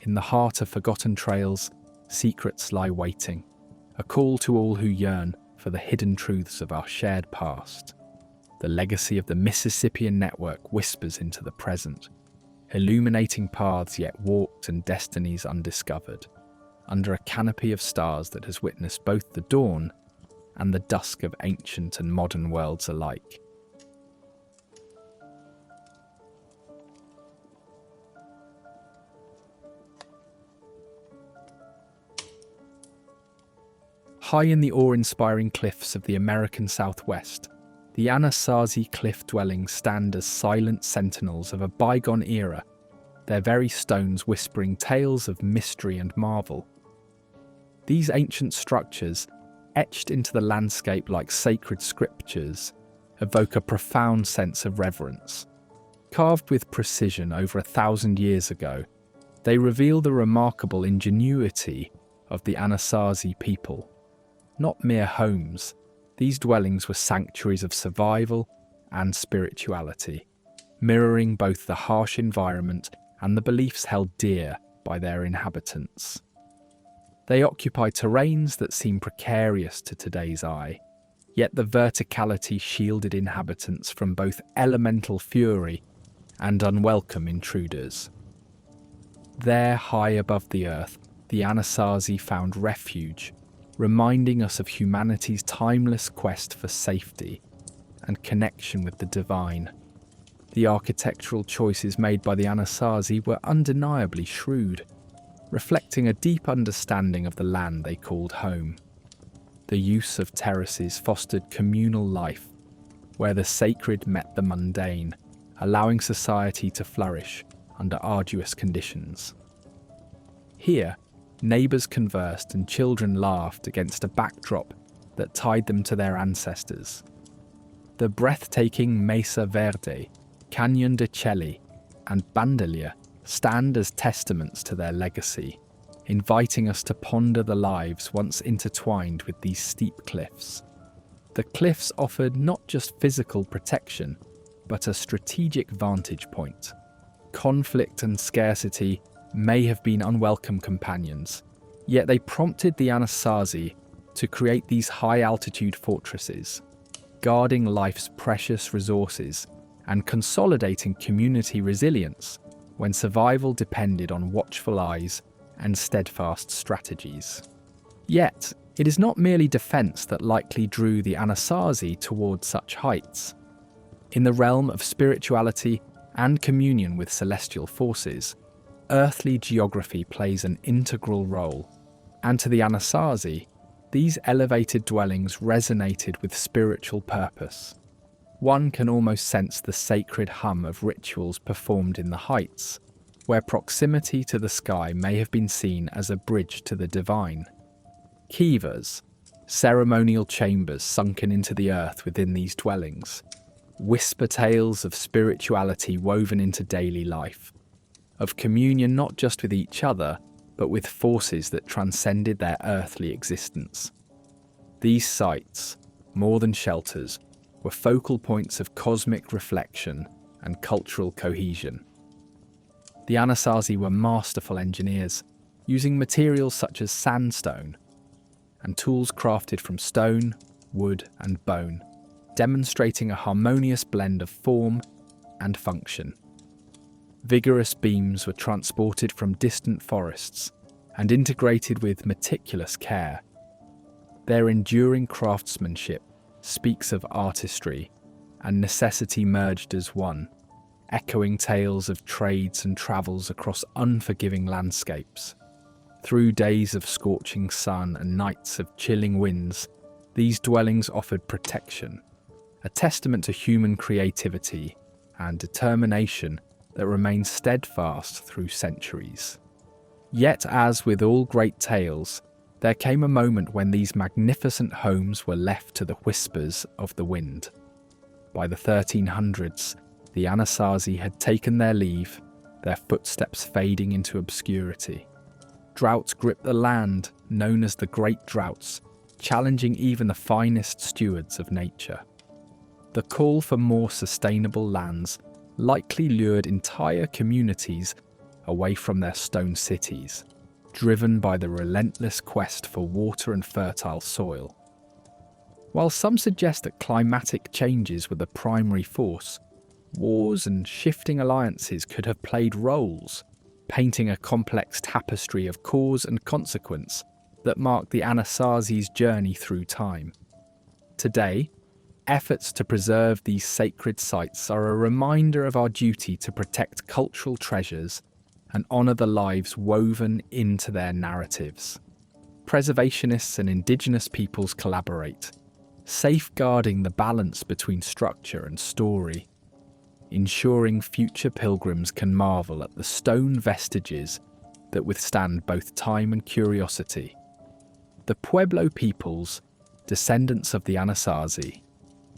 In the heart of forgotten trails, secrets lie waiting, a call to all who yearn for the hidden truths of our shared past. The legacy of the Mississippian network whispers into the present, illuminating paths yet walked and destinies undiscovered, under a canopy of stars that has witnessed both the dawn and the dusk of ancient and modern worlds alike. High in the awe-inspiring cliffs of the American Southwest, the Anasazi cliff dwellings stand as silent sentinels of a bygone era, their very stones whispering tales of mystery and marvel. These ancient structures, etched into the landscape like sacred scriptures, evoke a profound sense of reverence. Carved with precision over 1,000 years ago, they reveal the remarkable ingenuity of the Anasazi people. Not mere homes, these dwellings were sanctuaries of survival and spirituality, mirroring both the harsh environment and the beliefs held dear by their inhabitants. They occupy terrains that seem precarious to today's eye, yet the verticality shielded inhabitants from both elemental fury and unwelcome intruders. There, high above the earth, the Anasazi found refuge, reminding us of humanity's timeless quest for safety and connection with the divine. The architectural choices made by the Anasazi were undeniably shrewd, reflecting a deep understanding of the land they called home. The use of terraces fostered communal life, where the sacred met the mundane, allowing society to flourish under arduous conditions. Here, neighbours conversed and children laughed against a backdrop that tied them to their ancestors. The breathtaking Mesa Verde, Canyon de Chelly, and Bandelier stand as testaments to their legacy, inviting us to ponder the lives once intertwined with these steep cliffs. The cliffs offered not just physical protection, but a strategic vantage point. Conflict and scarcity may have been unwelcome companions, yet they prompted the Anasazi to create these high-altitude fortresses, guarding life's precious resources and consolidating community resilience when survival depended on watchful eyes and steadfast strategies. Yet, it is not merely defence that likely drew the Anasazi toward such heights. In the realm of spirituality and communion with celestial forces, earthly geography plays an integral role, and to the Anasazi, these elevated dwellings resonated with spiritual purpose. One can almost sense the sacred hum of rituals performed in the heights, where proximity to the sky may have been seen as a bridge to the divine. Kivas, ceremonial chambers sunken into the earth within these dwellings, whisper tales of spirituality woven into daily life, of communion not just with each other, but with forces that transcended their earthly existence. These sites, more than shelters, were focal points of cosmic reflection and cultural cohesion. The Anasazi were masterful engineers, using materials such as sandstone and tools crafted from stone, wood, and bone, demonstrating a harmonious blend of form and function. Vigorous beams were transported from distant forests and integrated with meticulous care. Their enduring craftsmanship speaks of artistry and necessity merged as one, echoing tales of trades and travels across unforgiving landscapes. Through days of scorching sun and nights of chilling winds, these dwellings offered protection, a testament to human creativity and determination that remains steadfast through centuries. Yet, as with all great tales, there came a moment when these magnificent homes were left to the whispers of the wind. By the 1300s, the Anasazi had taken their leave, their footsteps fading into obscurity. Droughts gripped the land, known as the Great Droughts, challenging even the finest stewards of nature. The call for more sustainable lands likely lured entire communities away from their stone cities, driven by the relentless quest for water and fertile soil. While some suggest that climatic changes were the primary force, wars and shifting alliances could have played roles, painting a complex tapestry of cause and consequence that marked the Anasazi's journey through time. Today, efforts to preserve these sacred sites are a reminder of our duty to protect cultural treasures and honour the lives woven into their narratives. Preservationists and indigenous peoples collaborate, safeguarding the balance between structure and story, ensuring future pilgrims can marvel at the stone vestiges that withstand both time and curiosity. The Pueblo peoples, descendants of the Anasazi,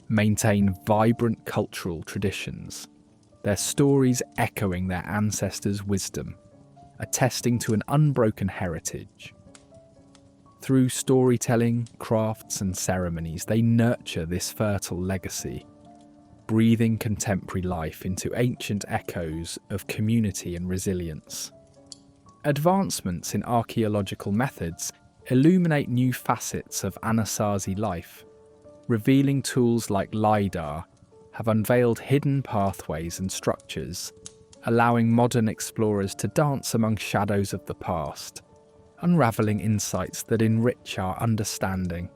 maintain vibrant cultural traditions, their stories echoing their ancestors' wisdom, attesting to an unbroken heritage. Through storytelling, crafts, and ceremonies, they nurture this fertile legacy, breathing contemporary life into ancient echoes of community and resilience. Advancements in archaeological methods illuminate new facets of Anasazi life. Revealing tools like LiDAR have unveiled hidden pathways and structures, allowing modern explorers to dance among shadows of the past, unraveling insights that enrich our understanding.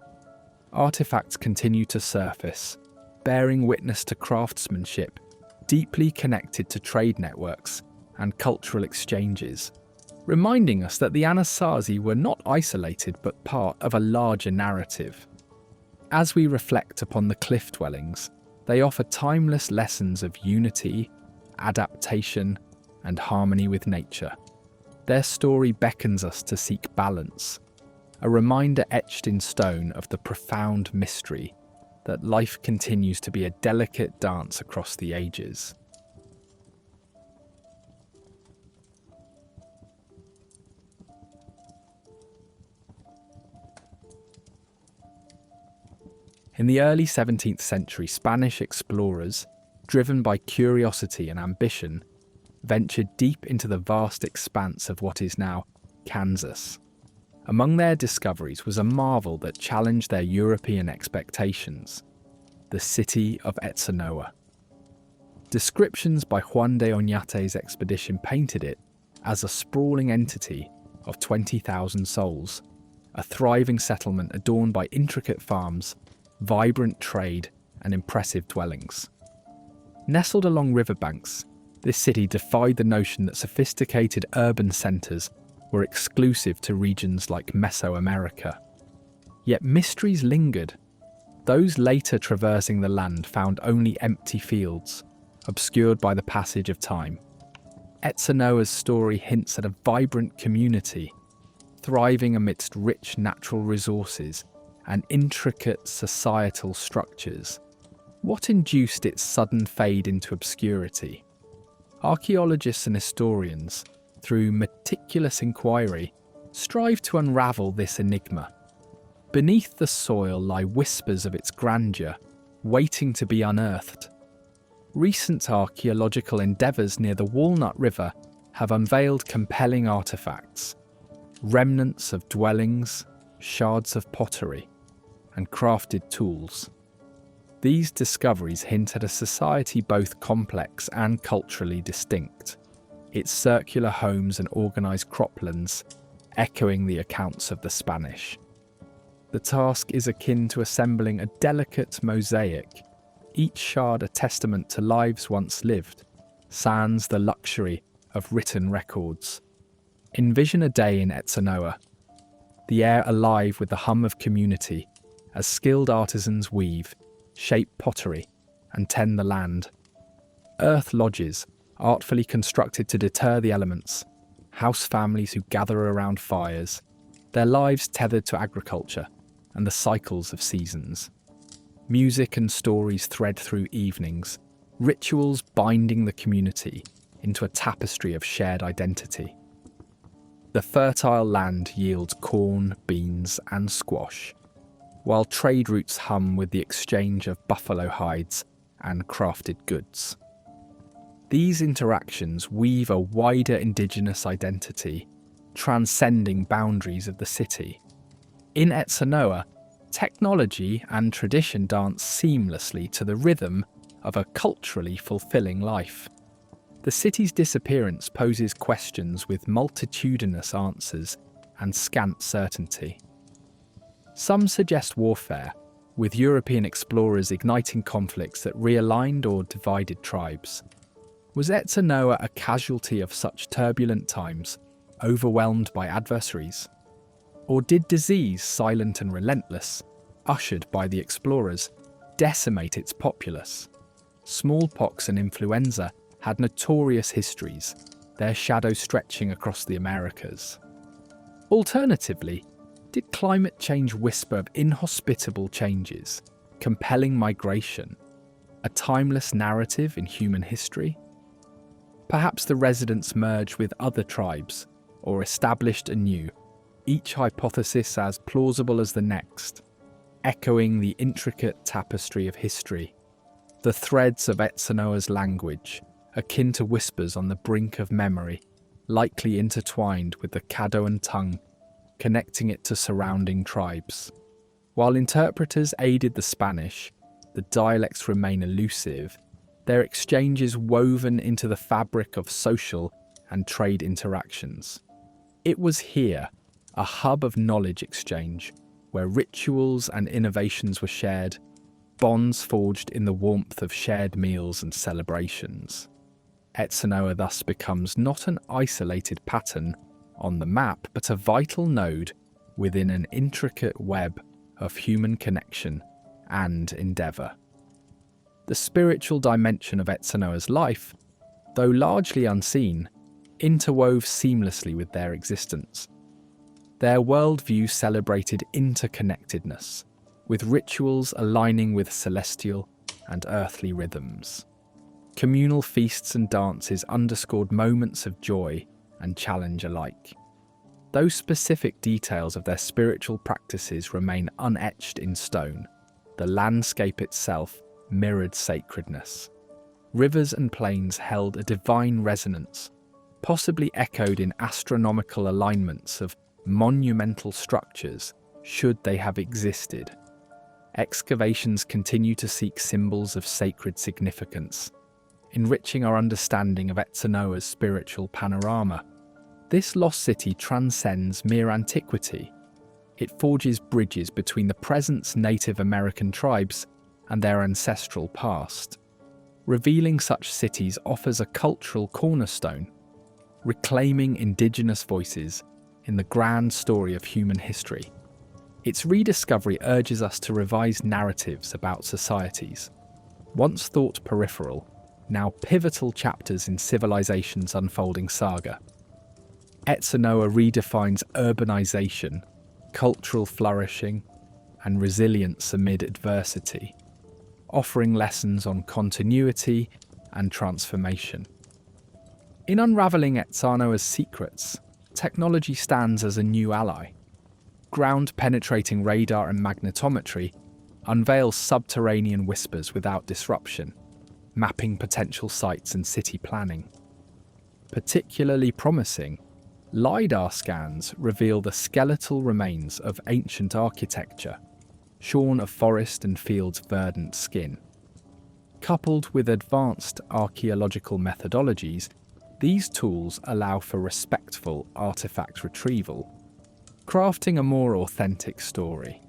Artifacts continue to surface, bearing witness to craftsmanship deeply connected to trade networks and cultural exchanges, reminding us that the Anasazi were not isolated but part of a larger narrative. As we reflect upon the cliff dwellings, they offer timeless lessons of unity, adaptation, and harmony with nature. Their story beckons us to seek balance, a reminder etched in stone of the profound mystery that life continues to be a delicate dance across the ages. In the early 17th century, Spanish explorers, driven by curiosity and ambition, ventured deep into the vast expanse of what is now Kansas. Among their discoveries was a marvel that challenged their European expectations: the city of Etzanoa. Descriptions by Juan de Oñate's expedition painted it as a sprawling entity of 20,000 souls, a thriving settlement adorned by intricate farms, vibrant trade, and impressive dwellings. Nestled along riverbanks, this city defied the notion that sophisticated urban centres were exclusive to regions like Mesoamerica. Yet mysteries lingered. Those later traversing the land found only empty fields, obscured by the passage of time. Etzanoa's story hints at a vibrant community, thriving amidst rich natural resources and intricate societal structures. What induced its sudden fade into obscurity? Archaeologists and historians, through meticulous inquiry, strive to unravel this enigma. Beneath the soil lie whispers of its grandeur, waiting to be unearthed. Recent archaeological endeavours near the Walnut River have unveiled compelling artefacts, remnants of dwellings, shards of pottery, and crafted tools. These discoveries hint at a society both complex and culturally distinct, its circular homes and organised croplands echoing the accounts of the Spanish. The task is akin to assembling a delicate mosaic, each shard a testament to lives once lived, sans the luxury of written records. Envision a day in Etzanoa, the air alive with the hum of community, as skilled artisans weave, shape pottery, and tend the land. Earth lodges, artfully constructed to deter the elements, house families who gather around fires, their lives tethered to agriculture and the cycles of seasons. Music and stories thread through evenings, rituals binding the community into a tapestry of shared identity. The fertile land yields corn, beans, and squash, while trade routes hum with the exchange of buffalo hides and crafted goods. These interactions weave a wider indigenous identity, transcending boundaries of the city. In Etzanoa, technology and tradition dance seamlessly to the rhythm of a culturally fulfilling life. The city's disappearance poses questions with multitudinous answers and scant certainty. Some suggest warfare, with European explorers igniting conflicts that realigned or divided tribes. Was Etzanoa a casualty of such turbulent times, overwhelmed by adversaries? Or did disease, silent and relentless, ushered by the explorers, decimate its populace? Smallpox and influenza had notorious histories, their shadow stretching across the Americas. Alternatively, did climate change whisper of inhospitable changes, compelling migration, a timeless narrative in human history? Perhaps the residents merged with other tribes, or established anew, each hypothesis as plausible as the next, echoing the intricate tapestry of history, the threads of Etzanoa's language, akin to whispers on the brink of memory, likely intertwined with the Caddoan tongue, connecting it to surrounding tribes. While interpreters aided the Spanish, the dialects remain elusive, their exchanges woven into the fabric of social and trade interactions. It was here, a hub of knowledge exchange, where rituals and innovations were shared, bonds forged in the warmth of shared meals and celebrations. Etzanoa thus becomes not an isolated pattern on the map, but a vital node within an intricate web of human connection and endeavour. The spiritual dimension of Etzanoa's life, though largely unseen, interwove seamlessly with their existence. Their worldview celebrated interconnectedness, with rituals aligning with celestial and earthly rhythms. Communal feasts and dances underscored moments of joy and challenge alike. Those specific details of their spiritual practices remain unetched in stone. The landscape itself mirrored sacredness. Rivers and plains held a divine resonance, possibly echoed in astronomical alignments of monumental structures, should they have existed. Excavations continue to seek symbols of sacred significance, enriching our understanding of Etzanoa's spiritual panorama. This lost city transcends mere antiquity. It forges bridges between the present's Native American tribes and their ancestral past. Revealing such cities offers a cultural cornerstone, reclaiming indigenous voices in the grand story of human history. Its rediscovery urges us to revise narratives about societies, once thought peripheral, now pivotal chapters in civilization's unfolding saga. Etzanoa redefines urbanization, cultural flourishing, and resilience amid adversity, offering lessons on continuity and transformation. In unraveling Etzanoa's secrets, technology stands as a new ally. Ground-penetrating radar and magnetometry unveils subterranean whispers without disruption, mapping potential sites and city planning. Particularly promising, LiDAR scans reveal the skeletal remains of ancient architecture, shorn of forest and field's verdant skin. Coupled with advanced archaeological methodologies, these tools allow for respectful artifact retrieval, crafting a more authentic story.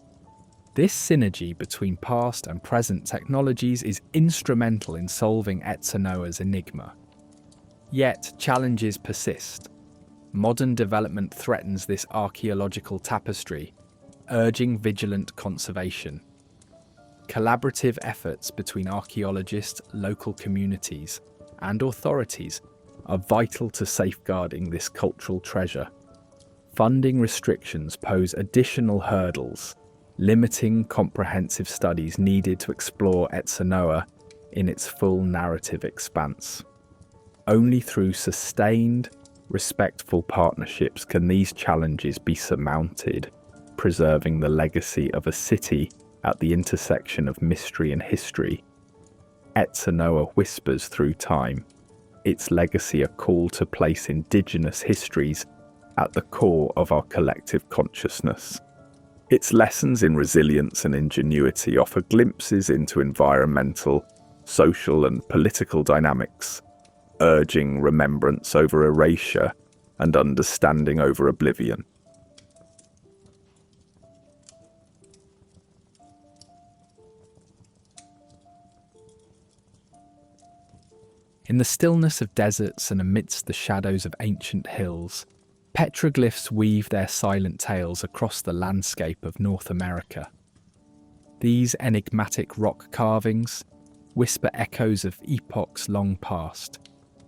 This synergy between past and present technologies is instrumental in solving Etzanoa's enigma. Yet, challenges persist. Modern development threatens this archaeological tapestry, urging vigilant conservation. Collaborative efforts between archaeologists, local communities, and authorities are vital to safeguarding this cultural treasure. Funding restrictions pose additional hurdles, limiting comprehensive studies needed to explore Etzanoa in its full narrative expanse. Only through sustained, respectful partnerships can these challenges be surmounted, preserving the legacy of a city at the intersection of mystery and history. Etzanoa whispers through time, its legacy a call to place indigenous histories at the core of our collective consciousness. Its lessons in resilience and ingenuity offer glimpses into environmental, social and political dynamics, urging remembrance over erasure and understanding over oblivion. In the stillness of deserts and amidst the shadows of ancient hills, petroglyphs weave their silent tales across the landscape of North America. These enigmatic rock carvings whisper echoes of epochs long past,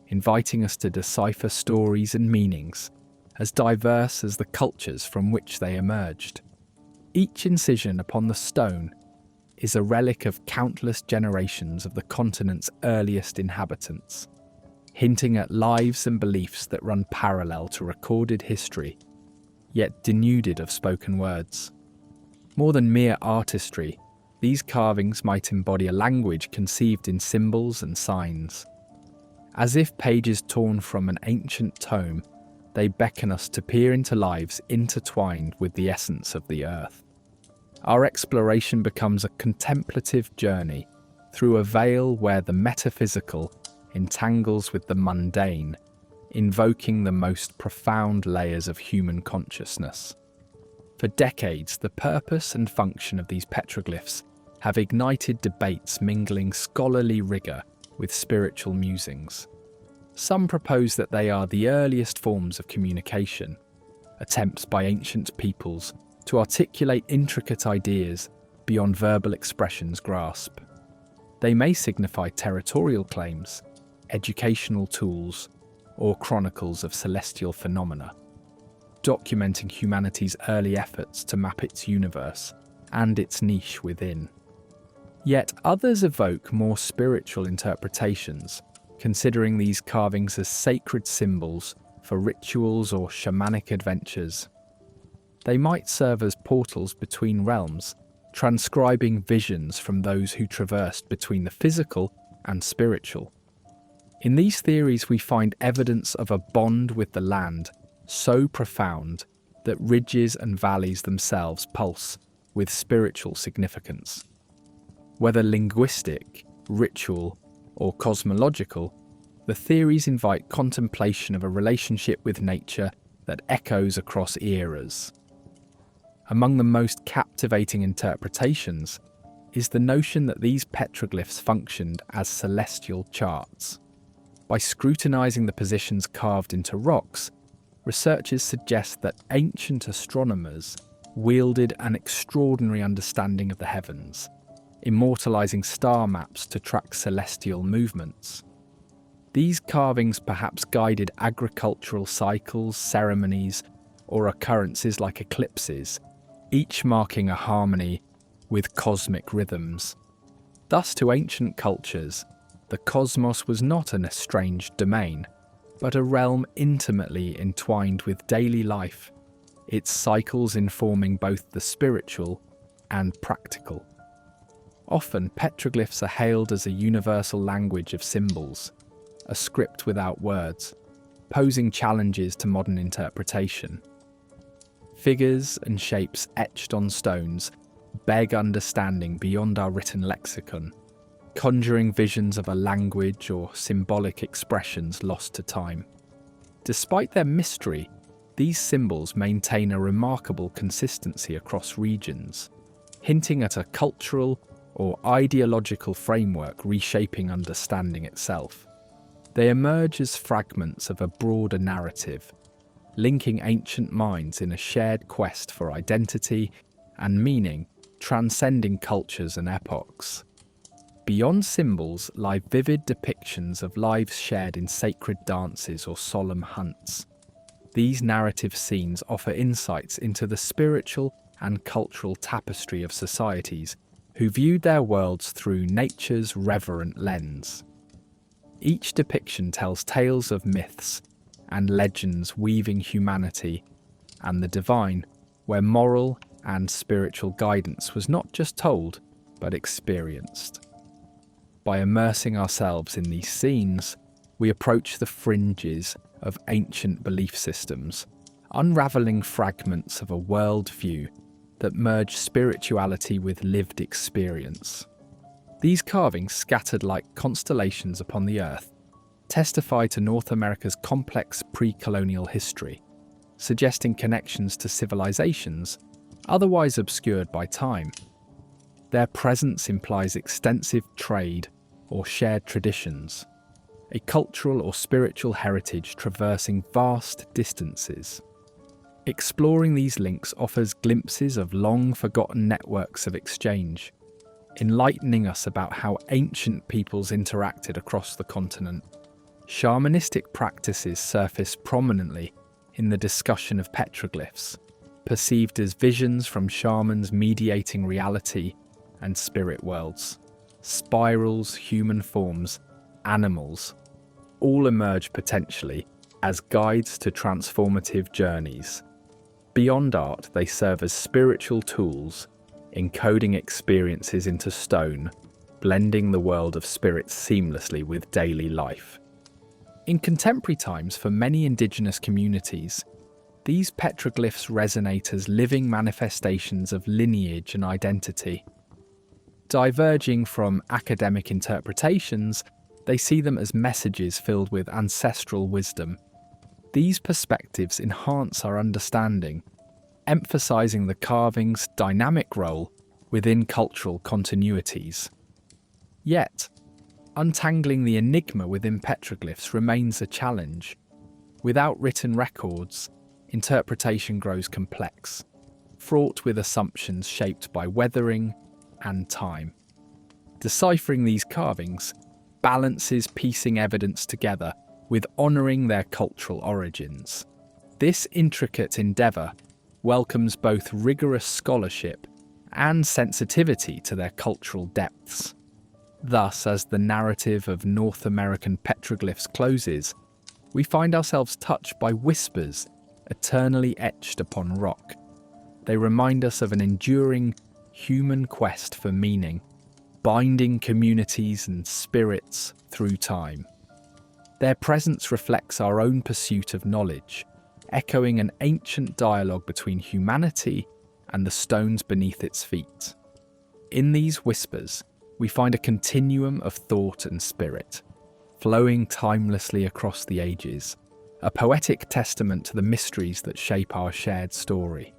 inviting us to decipher stories and meanings as diverse as the cultures from which they emerged. Each incision upon the stone is a relic of countless generations of the continent's earliest inhabitants, hinting at lives and beliefs that run parallel to recorded history, yet denuded of spoken words. More than mere artistry, these carvings might embody a language conceived in symbols and signs. As if pages torn from an ancient tome, they beckon us to peer into lives intertwined with the essence of the earth. Our exploration becomes a contemplative journey through a veil where the metaphysical entangles with the mundane, invoking the most profound layers of human consciousness. For decades, the purpose and function of these petroglyphs have ignited debates mingling scholarly rigour with spiritual musings. Some propose that they are the earliest forms of communication, attempts by ancient peoples to articulate intricate ideas beyond verbal expression's grasp. They may signify territorial claims, educational tools, or chronicles of celestial phenomena, documenting humanity's early efforts to map its universe and its niche within. Yet others evoke more spiritual interpretations, considering these carvings as sacred symbols for rituals or shamanic adventures. They might serve as portals between realms, transcribing visions from those who traversed between the physical and spiritual. In these theories, we find evidence of a bond with the land so profound that ridges and valleys themselves pulse with spiritual significance. Whether linguistic, ritual, or cosmological, the theories invite contemplation of a relationship with nature that echoes across eras. Among the most captivating interpretations is the notion that these petroglyphs functioned as celestial charts. By scrutinizing the positions carved into rocks, researchers suggest that ancient astronomers wielded an extraordinary understanding of the heavens, immortalizing star maps to track celestial movements. These carvings perhaps guided agricultural cycles, ceremonies, or occurrences like eclipses, each marking a harmony with cosmic rhythms. Thus, to ancient cultures, the cosmos was not an estranged domain, but a realm intimately entwined with daily life, its cycles informing both the spiritual and practical. Often, petroglyphs are hailed as a universal language of symbols, a script without words, posing challenges to modern interpretation. Figures and shapes etched on stones beg understanding beyond our written lexicon, conjuring visions of a language or symbolic expressions lost to time. Despite their mystery, these symbols maintain a remarkable consistency across regions, hinting at a cultural or ideological framework reshaping understanding itself. They emerge as fragments of a broader narrative, linking ancient minds in a shared quest for identity and meaning, transcending cultures and epochs. Beyond symbols lie vivid depictions of lives shared in sacred dances or solemn hunts. These narrative scenes offer insights into the spiritual and cultural tapestry of societies who viewed their worlds through nature's reverent lens. Each depiction tells tales of myths and legends weaving humanity and the divine, where moral and spiritual guidance was not just told, but experienced. By immersing ourselves in these scenes, we approach the fringes of ancient belief systems, unraveling fragments of a worldview that merge spirituality with lived experience. These carvings, scattered like constellations upon the earth, testify to North America's complex pre-colonial history, suggesting connections to civilizations otherwise obscured by time. Their presence implies extensive trade or shared traditions, a cultural or spiritual heritage traversing vast distances. Exploring these links offers glimpses of long-forgotten networks of exchange, enlightening us about how ancient peoples interacted across the continent. Shamanistic practices surface prominently in the discussion of petroglyphs, perceived as visions from shamans mediating reality and spirit worlds. Spirals, human forms, animals, all emerge potentially as guides to transformative journeys. Beyond art, they serve as spiritual tools, encoding experiences into stone, blending the world of spirits seamlessly with daily life. In contemporary times, for many indigenous communities, these petroglyphs resonate as living manifestations of lineage and identity. Diverging from academic interpretations, they see them as messages filled with ancestral wisdom. These perspectives enhance our understanding, emphasizing the carving's dynamic role within cultural continuities. Yet, untangling the enigma within petroglyphs remains a challenge. Without written records, interpretation grows complex, fraught with assumptions shaped by weathering and time. Deciphering these carvings balances piecing evidence together with honouring their cultural origins. This intricate endeavour welcomes both rigorous scholarship and sensitivity to their cultural depths. Thus, as the narrative of North American petroglyphs closes, we find ourselves touched by whispers eternally etched upon rock. They remind us of an enduring human quest for meaning, binding communities and spirits through time. Their presence reflects our own pursuit of knowledge, echoing an ancient dialogue between humanity and the stones beneath its feet. In these whispers, we find a continuum of thought and spirit, flowing timelessly across the ages, a poetic testament to the mysteries that shape our shared story.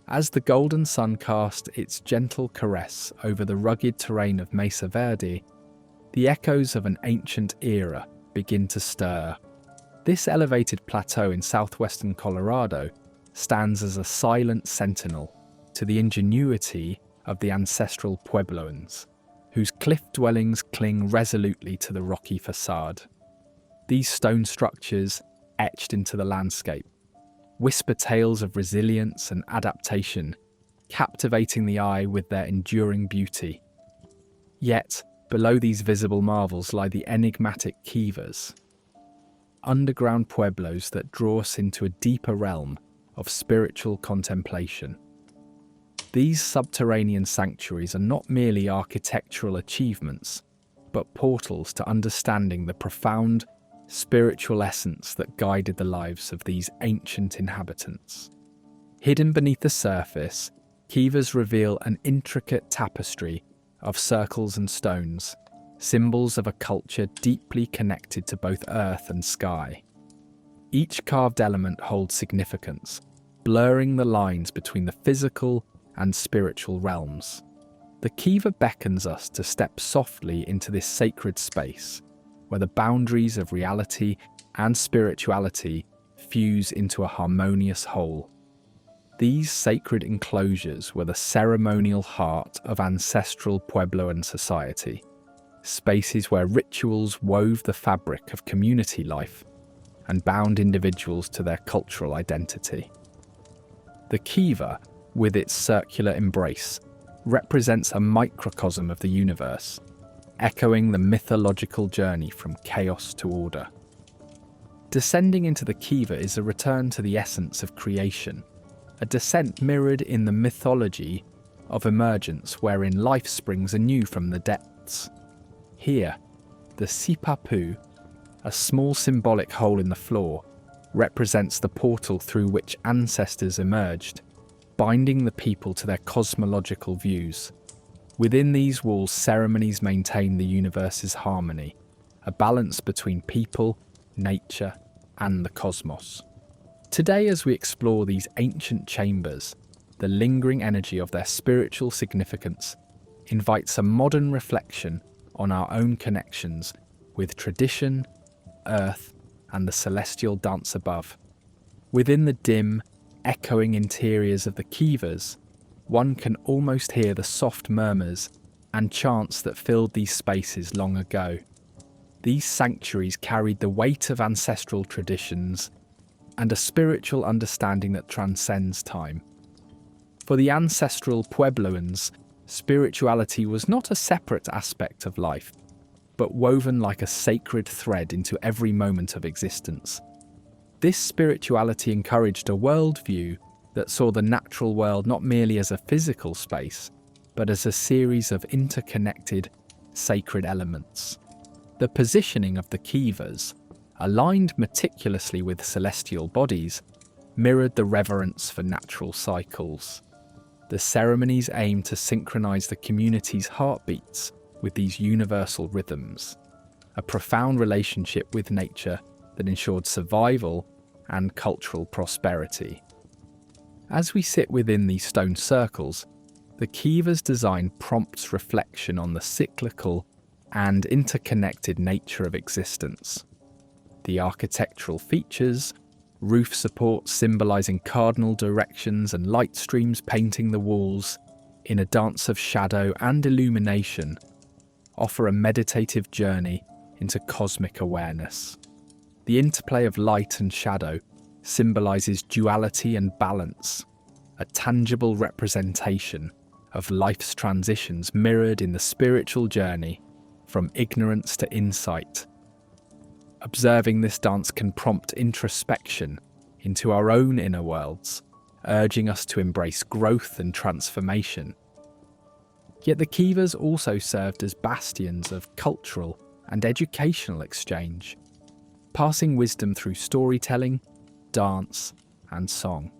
As the golden sun cast its gentle caress over the rugged terrain of Mesa Verde, the echoes of an ancient era begin to stir. This elevated plateau in southwestern Colorado stands as a silent sentinel to the ingenuity of the ancestral pueblos, whose cliff dwellings cling resolutely to the rocky facade. These stone structures, etched into the landscape, whisper tales of resilience and adaptation, captivating the eye with their enduring beauty. Yet, below these visible marvels lie the enigmatic kivas, underground pueblos that draw us into a deeper realm of spiritual contemplation. These subterranean sanctuaries are not merely architectural achievements, but portals to understanding the profound spiritual essence that guided the lives of these ancient inhabitants. Hidden beneath the surface, kivas reveal an intricate tapestry of circles and stones, symbols of a culture deeply connected to both earth and sky. Each carved element holds significance, blurring the lines between the physical and spiritual realms. The kiva beckons us to step softly into this sacred space, where the boundaries of reality and spirituality fuse into a harmonious whole. These sacred enclosures were the ceremonial heart of ancestral Puebloan society, spaces where rituals wove the fabric of community life and bound individuals to their cultural identity. The kiva, with its circular embrace, represents a microcosm of the universe, echoing the mythological journey from chaos to order. Descending into the kiva is a return to the essence of creation, a descent mirrored in the mythology of emergence wherein life springs anew from the depths. Here, the sipapu, a small symbolic hole in the floor, represents the portal through which ancestors emerged, binding the people to their cosmological views. Within these walls, ceremonies maintain the universe's harmony, a balance between people, nature, and the cosmos. Today, as we explore these ancient chambers, the lingering energy of their spiritual significance invites a modern reflection on our own connections with tradition, earth, and the celestial dance above. Within the dim, echoing interiors of the kivas, one can almost hear the soft murmurs and chants that filled these spaces long ago. These sanctuaries carried the weight of ancestral traditions and a spiritual understanding that transcends time. For the ancestral Puebloans, spirituality was not a separate aspect of life, but woven like a sacred thread into every moment of existence. This spirituality encouraged a worldview that saw the natural world not merely as a physical space, but as a series of interconnected, sacred elements. The positioning of the kivas, aligned meticulously with celestial bodies, mirrored the reverence for natural cycles. The ceremonies aimed to synchronize the community's heartbeats with these universal rhythms, a profound relationship with nature that ensured survival and cultural prosperity. As we sit within these stone circles, the kiva's design prompts reflection on the cyclical and interconnected nature of existence. The architectural features, roof supports symbolizing cardinal directions and light streams painting the walls in a dance of shadow and illumination, offer a meditative journey into cosmic awareness. The interplay of light and shadow symbolizes duality and balance, a tangible representation of life's transitions mirrored in the spiritual journey from ignorance to insight. Observing this dance can prompt introspection into our own inner worlds, urging us to embrace growth and transformation. Yet the kivas also served as bastions of cultural and educational exchange, passing wisdom through storytelling, dance, and song.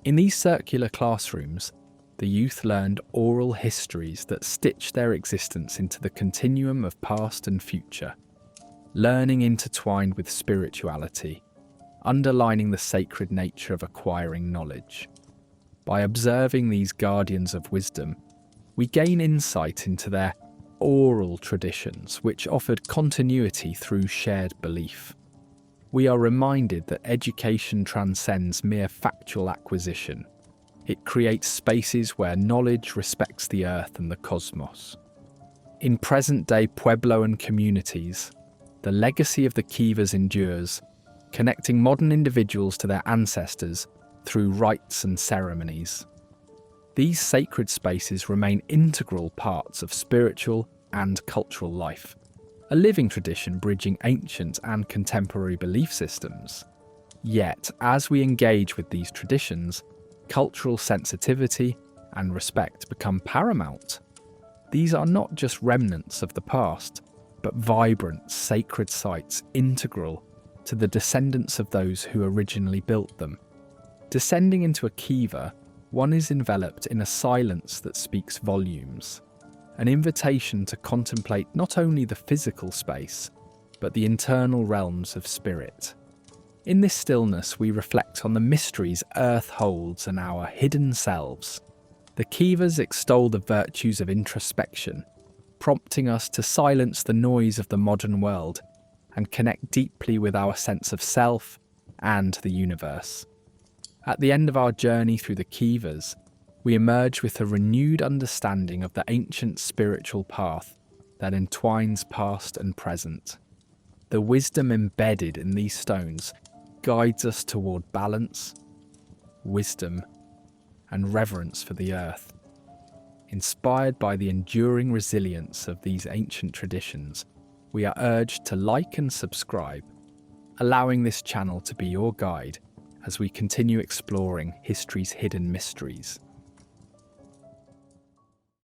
In these circular classrooms, the youth learned oral histories that stitched their existence into the continuum of past and future, learning intertwined with spirituality, underlining the sacred nature of acquiring knowledge. By observing these guardians of wisdom, we gain insight into their oral traditions, which offered continuity through shared belief. We are reminded that education transcends mere factual acquisition. It creates spaces where knowledge respects the earth and the cosmos. In present-day Puebloan communities, the legacy of the kivas endures, connecting modern individuals to their ancestors through rites and ceremonies. These sacred spaces remain integral parts of spiritual and cultural life, a living tradition bridging ancient and contemporary belief systems. Yet, as we engage with these traditions, cultural sensitivity and respect become paramount. These are not just remnants of the past, but vibrant, sacred sites integral to the descendants of those who originally built them. Descending into a kiva, one is enveloped in a silence that speaks volumes, an invitation to contemplate not only the physical space, but the internal realms of spirit. In this stillness, we reflect on the mysteries Earth holds and our hidden selves. The kivas extol the virtues of introspection, prompting us to silence the noise of the modern world and connect deeply with our sense of self and the universe. At the end of our journey through the kivas, we emerge with a renewed understanding of the ancient spiritual path that entwines past and present. The wisdom embedded in these stones guides us toward balance, wisdom, and reverence for the earth. Inspired by the enduring resilience of these ancient traditions, we are urged to like and subscribe, allowing this channel to be your guide as we continue exploring history's hidden mysteries.